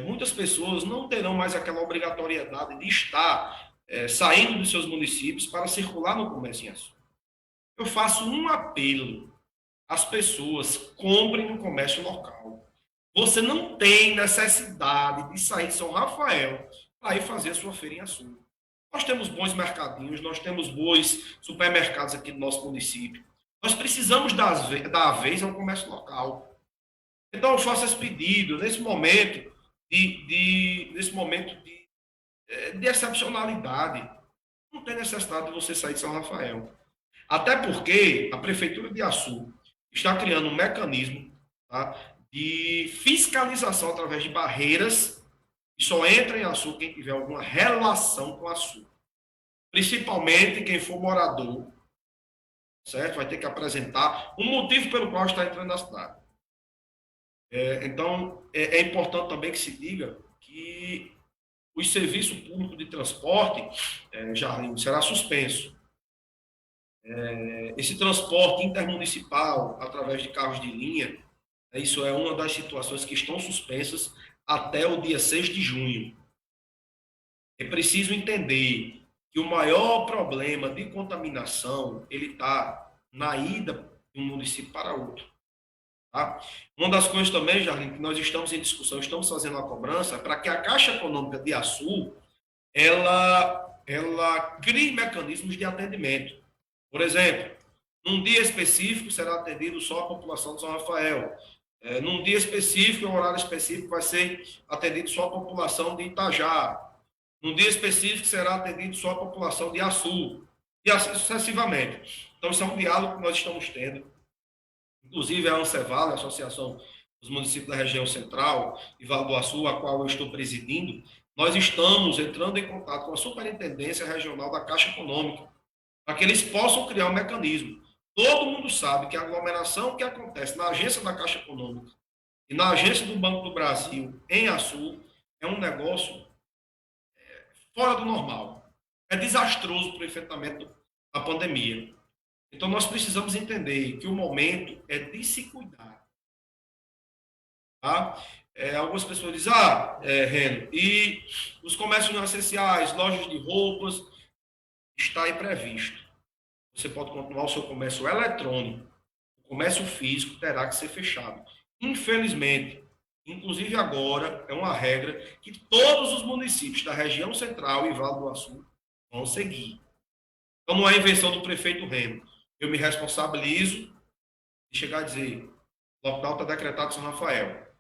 muitas pessoas não terão mais aquela obrigatoriedade de estar saindo dos seus municípios para circular no comércio em Açu. Eu faço um apelo às pessoas: comprem no comércio local. Você não tem necessidade de sair de São Rafael para ir fazer a sua feira em Açu. Nós temos bons mercadinhos, nós temos bons supermercados aqui no nosso município. Nós precisamos dar a vez ao comércio local. Então, eu faço esse pedido nesse momento de excepcionalidade. Não tem necessidade de você sair de São Rafael. Até porque a Prefeitura de Açu está criando um mecanismo, tá, de fiscalização através de barreiras, e só entra em Açu quem tiver alguma relação com Açu. Principalmente quem for morador, certo? Vai ter que apresentar um motivo pelo qual está entrando na cidade. Então, é importante também que se diga que o serviço público de transporte já será suspenso. Esse transporte intermunicipal, através de carros de linha, isso é uma das situações que estão suspensas até o dia 6 de junho. É preciso entender que o maior problema de contaminação ele está na ida de um município para outro. Tá? Uma das coisas também, Jardim, que nós estamos em discussão, estamos fazendo uma cobrança para que a Caixa Econômica de Açu ela crie mecanismos de atendimento. Por exemplo, num dia específico será atendido só a população de São Rafael. Num dia específico, em um horário específico, vai ser atendido só a população de Itajá. Num dia específico, será atendido só a população de Açu. E assim sucessivamente. Então, isso é um diálogo que nós estamos tendo. Inclusive, a ANCEVAL, a Associação dos Municípios da Região Central e Vale do Açu, a qual eu estou presidindo, nós estamos entrando em contato com a Superintendência Regional da Caixa Econômica, para que eles possam criar um mecanismo. Todo mundo sabe que a aglomeração que acontece na agência da Caixa Econômica e na agência do Banco do Brasil, em Açu, é um negócio fora do normal. É desastroso para o enfrentamento da pandemia. Então, nós precisamos entender que o momento é de se cuidar. Tá? Algumas pessoas dizem, Reno, e os comércios não essenciais, lojas de roupas, está aí previsto. Você pode continuar o seu comércio eletrônico. O comércio físico terá que ser fechado. Infelizmente, Inclusive agora é uma regra que todos os municípios da região central e Vale do Açu vão seguir. Então não é invenção do prefeito Remo. Eu me responsabilizo de chegar a dizer, o lockdown está decretado em São Rafael.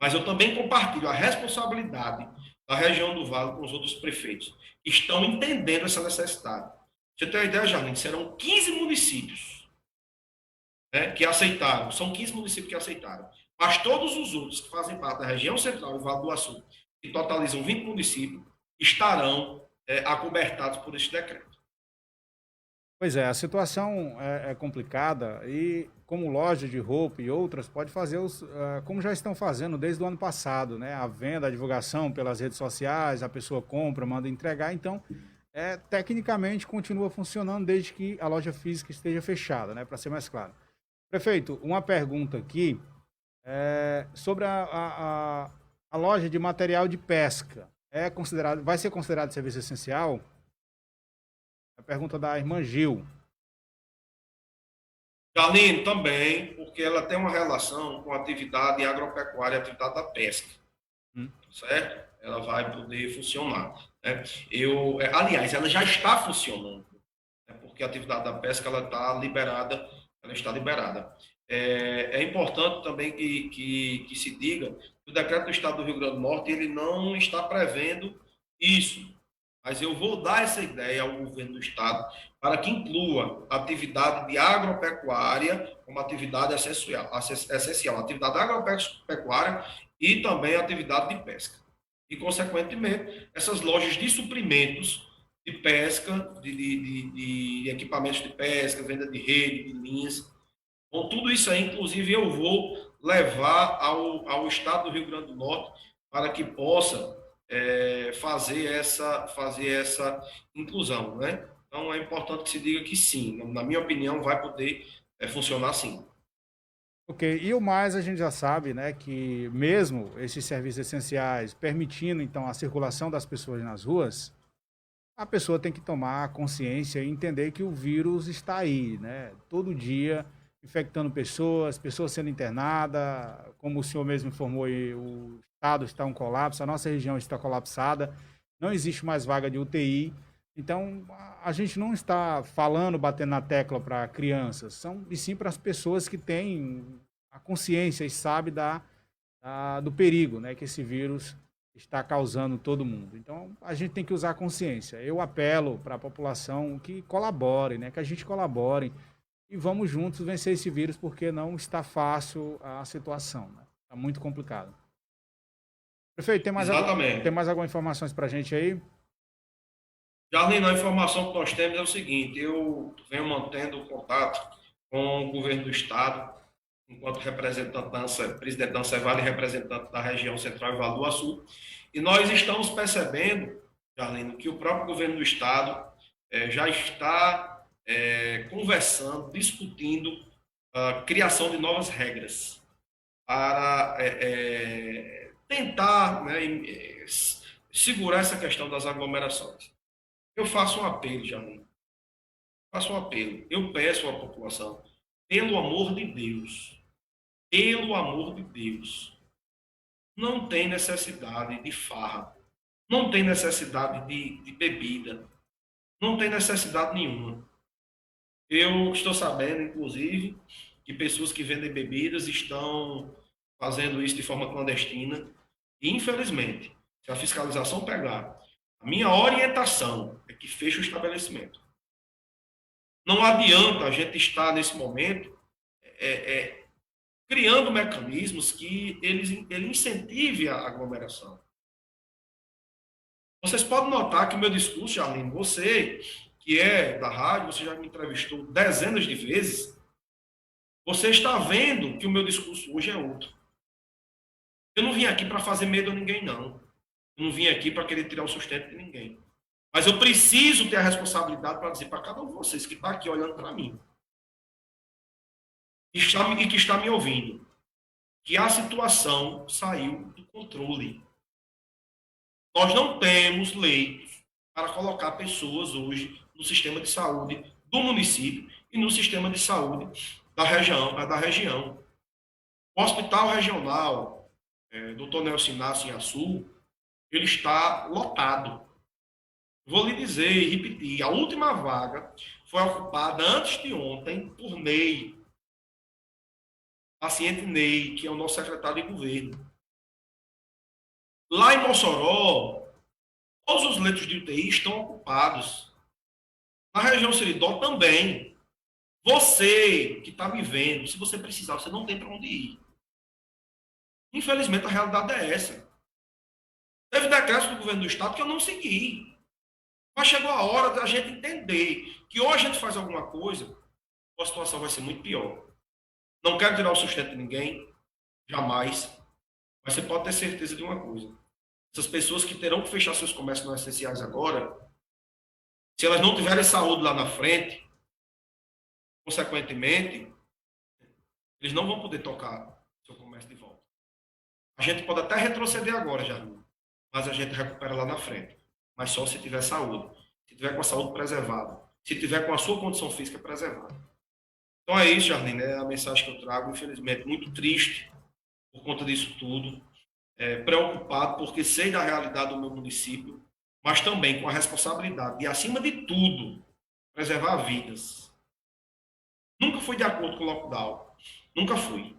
Mas eu também compartilho a responsabilidade da região do Vale com os outros prefeitos, que estão entendendo essa necessidade. Você tem uma ideia, Jardim? Serão 15 municípios, né, que aceitaram. São 15 municípios que aceitaram. Mas todos os outros que fazem parte da região central e Vale do Açu, que totalizam 20 municípios, estarão acobertados por este decreto. Pois é, a situação é complicada e como loja de roupa e outras pode fazer como já estão fazendo desde o ano passado, né? A venda, a divulgação pelas redes sociais, a pessoa compra, manda entregar, então tecnicamente continua funcionando desde que a loja física esteja fechada, né? Para ser mais claro. Prefeito, uma pergunta aqui sobre a loja de material de pesca. Vai ser considerado serviço essencial? A pergunta da irmã Gil. Carlinhos, também, porque ela tem uma relação com a atividade agropecuária, a atividade da pesca. Certo? Ela vai poder funcionar. Né? Aliás, ela já está funcionando, né? Porque a atividade da pesca ela está liberada. É importante também que se diga que o decreto do Estado do Rio Grande do Norte ele não está prevendo isso. Mas eu vou dar essa ideia ao governo do Estado para que inclua a atividade de agropecuária como atividade essencial, a atividade agropecuária e também a atividade de pesca. E, consequentemente, essas lojas de suprimentos de pesca, de equipamentos de pesca, venda de rede, de linhas, com tudo isso aí, inclusive, eu vou levar ao Estado do Rio Grande do Norte para que possa fazer essa inclusão, né? Então é importante que se diga que sim, na minha opinião vai poder funcionar sim. Ok, e o mais a gente já sabe, né, que mesmo esses serviços essenciais permitindo então a circulação das pessoas nas ruas, a pessoa tem que tomar consciência e entender que o vírus está aí, né? Todo dia infectando pessoas sendo internadas, como o senhor mesmo informou aí, o estado está um colapso, a nossa região está colapsada, não existe mais vaga de UTI, então a gente não está falando, batendo na tecla para crianças, e sim para as pessoas que têm a consciência e sabem do perigo, né, que esse vírus está causando todo mundo. Então a gente tem que usar a consciência. Eu apelo para a população que colabore, né, que a gente colabore e vamos juntos vencer esse vírus, porque não está fácil a situação, né? Está muito complicado. Prefeito, tem mais alguma informações para a gente aí? Jardim, a informação que nós temos é o seguinte, eu venho mantendo contato com o governo do Estado, enquanto presidente da Ancevale e representante da região central e Vale do Açu, e nós estamos percebendo, Jardim, que o próprio governo do Estado já está conversando, discutindo a criação de novas regras para tentar, né, segurar essa questão das aglomerações. Eu faço um apelo, Jamil. Eu peço à população, pelo amor de Deus, não tem necessidade de farra, não tem necessidade de bebida, não tem necessidade nenhuma. Eu estou sabendo, inclusive, que pessoas que vendem bebidas estão fazendo isso de forma clandestina. E, infelizmente, se a fiscalização pegar, a minha orientação é que feche o estabelecimento. Não adianta a gente estar, nesse momento, criando mecanismos que ele incentive a aglomeração. Vocês podem notar que o meu discurso, Charlene, você que é da rádio, você já me entrevistou dezenas de vezes, você está vendo que o meu discurso hoje é outro. Eu não vim aqui para fazer medo a ninguém, não. Eu não vim aqui para querer tirar o sustento de ninguém. Mas eu preciso ter a responsabilidade para dizer para cada um de vocês que está aqui olhando para mim e que está me ouvindo, que a situação saiu do controle. Nós não temos leitos para colocar pessoas hoje no sistema de saúde do município e no sistema de saúde da região. O hospital regional Dr. Nelson Inácio em Açu, ele está lotado. Vou lhe dizer e repetir, a última vaga foi ocupada antes de ontem por Ney, paciente Ney, que é o nosso secretário de governo. Lá em Mossoró, todos os leitos de UTI estão ocupados. Na região Seridó também. Você que está me vendo, se você precisar, você não tem para onde ir. Infelizmente, a realidade é essa. Teve decreto do governo do estado que eu não segui. Mas chegou a hora da gente entender que ou a gente faz alguma coisa, a situação vai ser muito pior. Não quero tirar o sustento de ninguém, jamais. Mas você pode ter certeza de uma coisa. Essas pessoas que terão que fechar seus comércios não essenciais agora, se elas não tiverem saúde lá na frente, consequentemente, eles não vão poder tocar seu comércio de volta. A gente pode até retroceder agora, Jardim, mas a gente recupera lá na frente. Mas só se tiver saúde. Se tiver com a saúde preservada. Se tiver com a sua condição física preservada. Então é isso, Jardim, é a mensagem que eu trago. Infelizmente, muito triste por conta disso tudo. Preocupado porque sei da realidade do meu município, mas também com a responsabilidade de, acima de tudo, preservar vidas. Nunca fui de acordo com o lockdown. Nunca fui.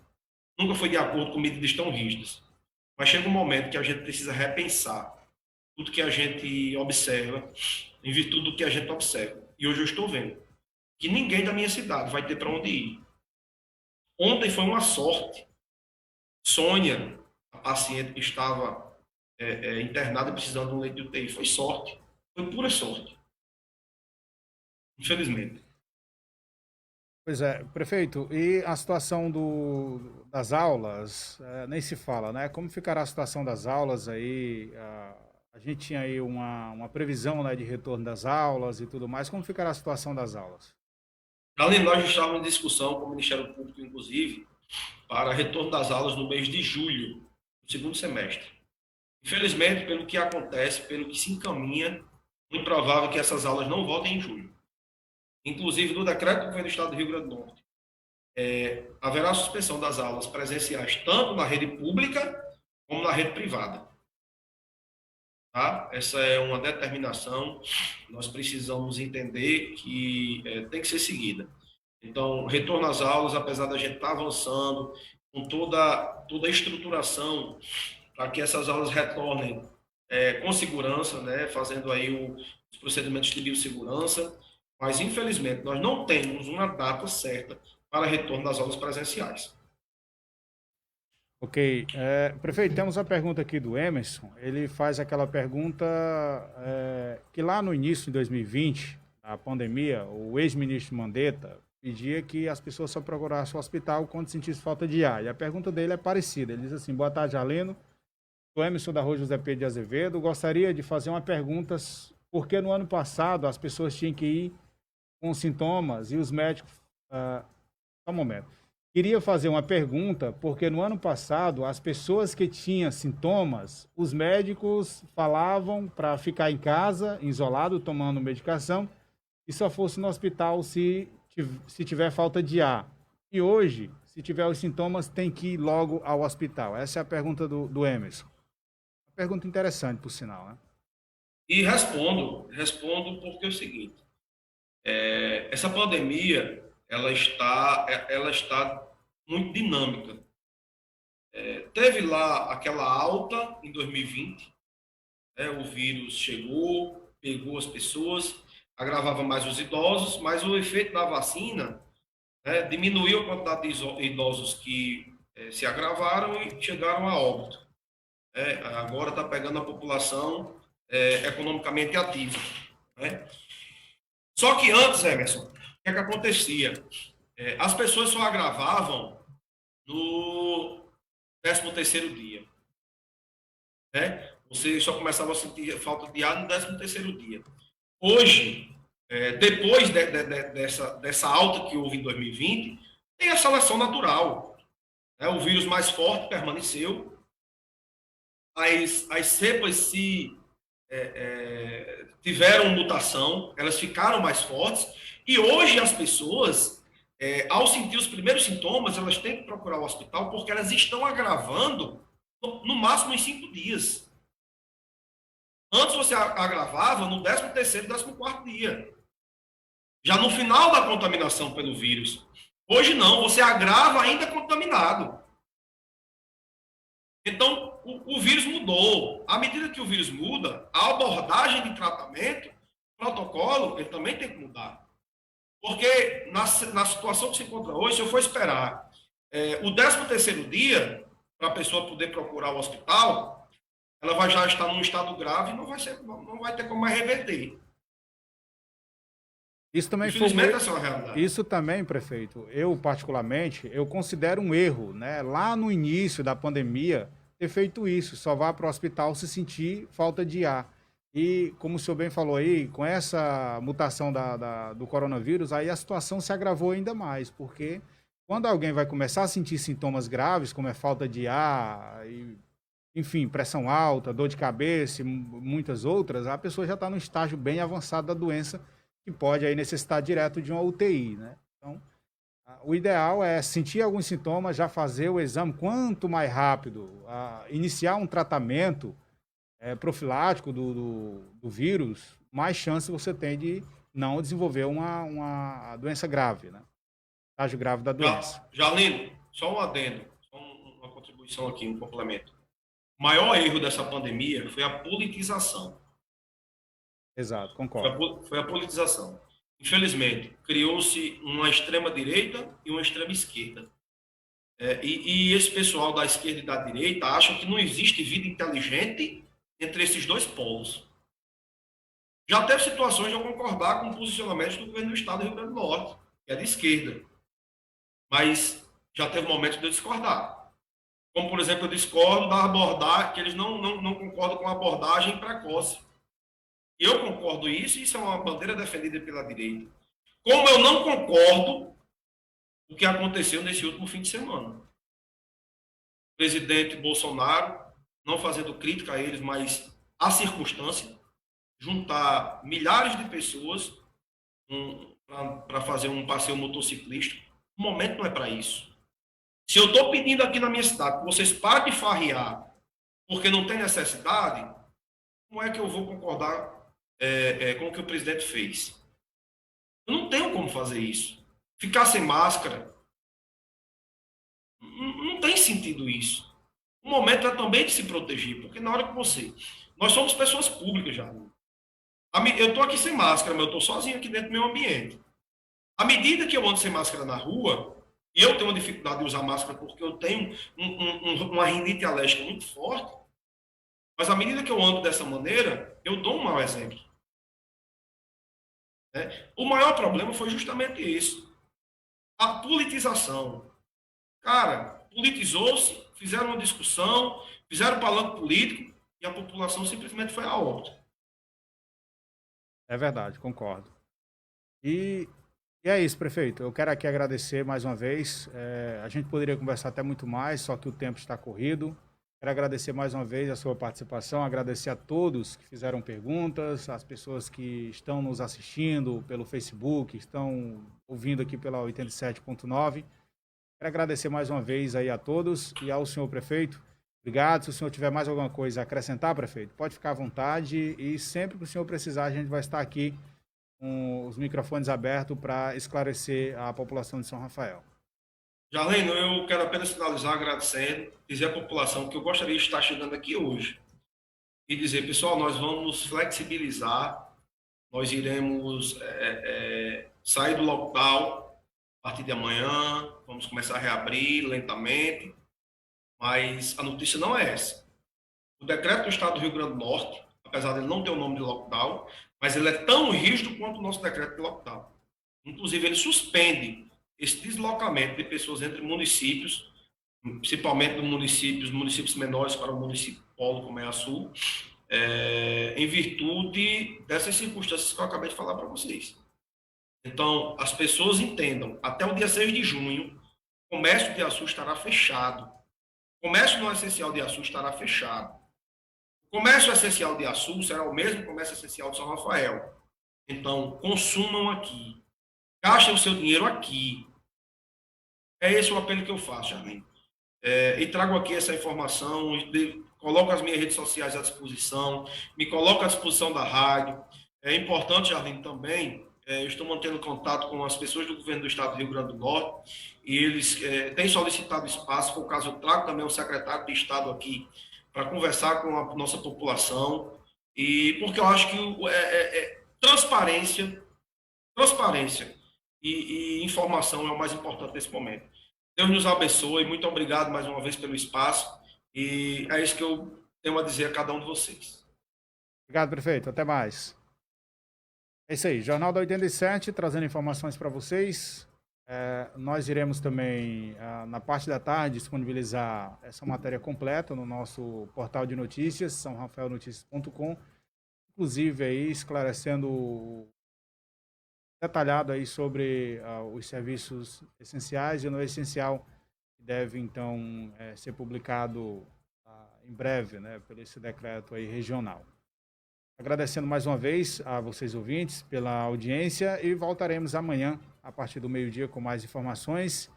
Nunca fui de acordo com medidas tão rígidas. Mas chega um momento que a gente precisa repensar tudo que a gente observa, em virtude do que a gente observa. E hoje eu estou vendo que ninguém da minha cidade vai ter para onde ir. Ontem foi uma sorte. Sônia, a paciente que estava internada e precisando de um leito de UTI, foi sorte. Foi pura sorte. Infelizmente. Pois é, prefeito, e a situação das aulas, nem se fala, né? Como ficará a situação das aulas aí? A gente tinha aí uma previsão, né, de retorno das aulas e tudo mais. Como ficará a situação das aulas? Além, nós estávamos em discussão com o Ministério Público, inclusive, para retorno das aulas no mês de julho, no segundo semestre. Infelizmente, pelo que acontece, pelo que se encaminha, muito provável que essas aulas não voltem em julho. Inclusive, no decreto do governo do estado do Rio Grande do Norte, haverá suspensão das aulas presenciais tanto na rede pública como na rede privada. Tá? Essa é uma determinação, nós precisamos entender que tem que ser seguida. Então, retorno às aulas, apesar da gente estar avançando com toda a estruturação para que essas aulas retornem com segurança, né, fazendo aí os procedimentos de biossegurança, mas, infelizmente, nós não temos uma data certa para retorno das aulas presenciais. Ok. Prefeito, temos a pergunta aqui do Emerson. Ele faz aquela pergunta que lá no início de 2020, a pandemia, o ex-ministro Mandetta pedia que as pessoas só procurassem o hospital quando sentissem falta de ar. E a pergunta dele é parecida. Ele diz assim: boa tarde, Aleno. Sou Emerson da Rua José Pedro de Azevedo. Gostaria de fazer uma pergunta, porque no ano passado as pessoas tinham que ir com sintomas e os médicos... Só um momento. Queria fazer uma pergunta, porque no ano passado, as pessoas que tinham sintomas, os médicos falavam para ficar em casa, isolado, tomando medicação, e só fosse no hospital se tiver falta de ar. E hoje, se tiver os sintomas, tem que ir logo ao hospital. Essa é a pergunta do Emerson. Uma pergunta interessante, por sinal, né? E respondo porque é o seguinte, essa pandemia, ela está muito dinâmica. Teve lá aquela alta em 2020, o vírus chegou, pegou as pessoas, agravava mais os idosos, mas o efeito da vacina diminuiu a quantidade de idosos que se agravaram e chegaram a óbito. Agora está pegando a população economicamente ativa. Só que antes, Emerson, o que acontecia? As pessoas só agravavam no 13º dia. Você só começava a sentir falta de ar no 13º dia. Hoje, depois dessa alta que houve em 2020, tem a seleção natural. O vírus mais forte permaneceu. As cepas tiveram mutação, elas ficaram mais fortes. E hoje as pessoas, ao sentir os primeiros sintomas, elas têm que procurar o hospital porque elas estão agravando no máximo em 5 dias. Antes você agravava no 13º, 14º dia. Já no final da contaminação pelo vírus. Hoje não, você agrava ainda contaminado. Então, o vírus mudou. À medida que o vírus muda, a abordagem de tratamento, protocolo, ele também tem que mudar. Porque na situação que se encontra hoje, se eu for esperar o 13º dia para a pessoa poder procurar o hospital, ela vai já estar num estado grave e não vai ter como mais reverter. Isso também Infelizmente, essa é uma realidade. Isso também, prefeito, eu particularmente, eu considero um erro, né? Lá no início da pandemia, ter feito isso, só vá para o hospital se sentir falta de ar. E, como o senhor bem falou aí, com essa mutação do coronavírus, aí a situação se agravou ainda mais, porque quando alguém vai começar a sentir sintomas graves, como é falta de ar, enfim, pressão alta, dor de cabeça e muitas outras, a pessoa já está no estágio bem avançado da doença, que pode aí necessitar direto de uma UTI, né? Então, o ideal é sentir alguns sintomas, já fazer o exame quanto mais rápido, iniciar um tratamento profilático do vírus, mais chance você tem de não desenvolver uma doença grave, né? Estágio grave da doença. Jalino, só um adendo, só uma contribuição aqui, um complemento. O maior erro dessa pandemia foi a politização. Exato, concordo. Foi a politização. Infelizmente, criou-se uma extrema-direita e uma extrema-esquerda. E esse pessoal da esquerda e da direita acham que não existe vida inteligente entre esses dois polos. Já teve situações de eu concordar com posicionamentos do governo do Estado do Rio Grande do Norte, que é de esquerda. Mas já teve momentos de eu discordar. Como, por exemplo, eu discordo da abordagem, que eles não concordam com a abordagem precoce. E eu concordo isso é uma bandeira defendida pela direita. Como eu não concordo com o que aconteceu nesse último fim de semana. O presidente Bolsonaro, não fazendo crítica a eles, mas a circunstância, juntar milhares de pessoas para fazer um passeio motociclístico, o momento não é para isso. Se eu estou pedindo aqui na minha cidade que vocês parem de farrear porque não tem necessidade, como é que eu vou concordar com o que o presidente fez? Eu não tenho como fazer isso. Ficar sem máscara, não tem sentido isso. O momento é também de se proteger, porque na hora que nós somos pessoas públicas já. Eu estou aqui sem máscara, mas eu estou sozinho aqui dentro do meu ambiente. À medida que eu ando sem máscara na rua, e eu tenho uma dificuldade de usar máscara porque eu tenho uma rinite alérgica muito forte, mas à medida que eu ando dessa maneira, eu dou um mau exemplo. O maior problema foi justamente isso. A politização. Cara, politizou-se, fizeram uma discussão, fizeram palanque político e a população simplesmente foi a óbito. É verdade, concordo. E é isso, prefeito. Eu quero aqui agradecer mais uma vez. A gente poderia conversar até muito mais, só que o tempo está corrido. Quero agradecer mais uma vez a sua participação, agradecer a todos que fizeram perguntas, as pessoas que estão nos assistindo pelo Facebook, estão ouvindo aqui pela 87.9. Quero agradecer mais uma vez aí a todos e ao senhor prefeito. Obrigado. Se o senhor tiver mais alguma coisa a acrescentar, prefeito, pode ficar à vontade e sempre que o senhor precisar, a gente vai estar aqui com os microfones abertos para esclarecer a população de São Rafael. Jalino, eu quero apenas finalizar agradecendo, dizer à população que eu gostaria de estar chegando aqui hoje e dizer, pessoal, nós vamos flexibilizar, nós iremos sair do lockdown a partir de amanhã, vamos começar a reabrir lentamente, mas a notícia não é essa. O decreto do Estado do Rio Grande do Norte, apesar de ele não ter o nome de lockdown, mas ele é tão rígido quanto o nosso decreto de lockdown. Inclusive, ele suspende esse deslocamento de pessoas entre municípios, principalmente dos municípios menores para o município polo, como é a Sul, em virtude dessas circunstâncias que eu acabei de falar para vocês. Então, as pessoas entendam, até o dia 6 de junho, o comércio de Açu estará fechado. O comércio não essencial de Açu estará fechado. O comércio essencial de Açu será o mesmo comércio essencial de São Rafael. Então, consumam aqui. Gastem o seu dinheiro aqui. É esse o apelo que eu faço, Jardim. e trago aqui essa informação, coloco as minhas redes sociais à disposição, me coloco à disposição da rádio. É importante, Jardim, também, eu estou mantendo contato com as pessoas do governo do estado do Rio Grande do Norte, e eles têm solicitado espaço, por caso eu trago também o secretário de Estado aqui, para conversar com a nossa população, e porque eu acho que transparência e informação é o mais importante nesse momento. Deus nos abençoe, muito obrigado mais uma vez pelo espaço, e é isso que eu tenho a dizer a cada um de vocês. Obrigado, prefeito. Até mais. É isso aí, Jornal da 87, trazendo informações para vocês. Nós iremos também, na parte da tarde, disponibilizar essa matéria completa no nosso portal de notícias, sãorafaelnoticias.com, inclusive aí esclarecendo detalhado aí sobre os serviços essenciais e não essencial, que deve então ser publicado em breve, né, por esse decreto aí regional. Agradecendo mais uma vez a vocês ouvintes pela audiência e voltaremos amanhã a partir do meio-dia com mais informações.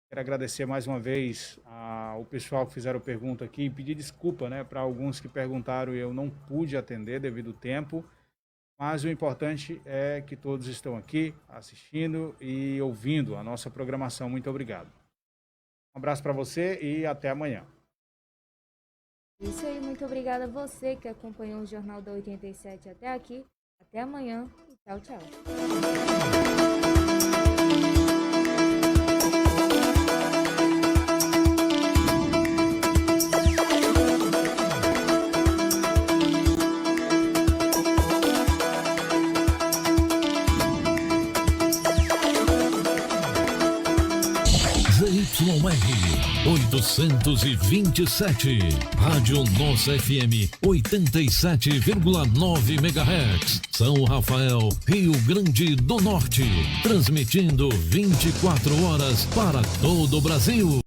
Quero agradecer mais uma vez ao pessoal que fizeram pergunta aqui e pedir desculpa, né, para alguns que perguntaram e eu não pude atender devido ao tempo, mas o importante é que todos estão aqui assistindo e ouvindo a nossa programação. Muito obrigado. Um abraço para você e até amanhã. Isso aí, muito obrigada a você que acompanhou o Jornal da 87 até aqui. Até amanhã e tchau, tchau. ZYR 827, Rádio Nossa FM 87,9 MHz, São Rafael, Rio Grande do Norte, transmitindo 24 horas para todo o Brasil.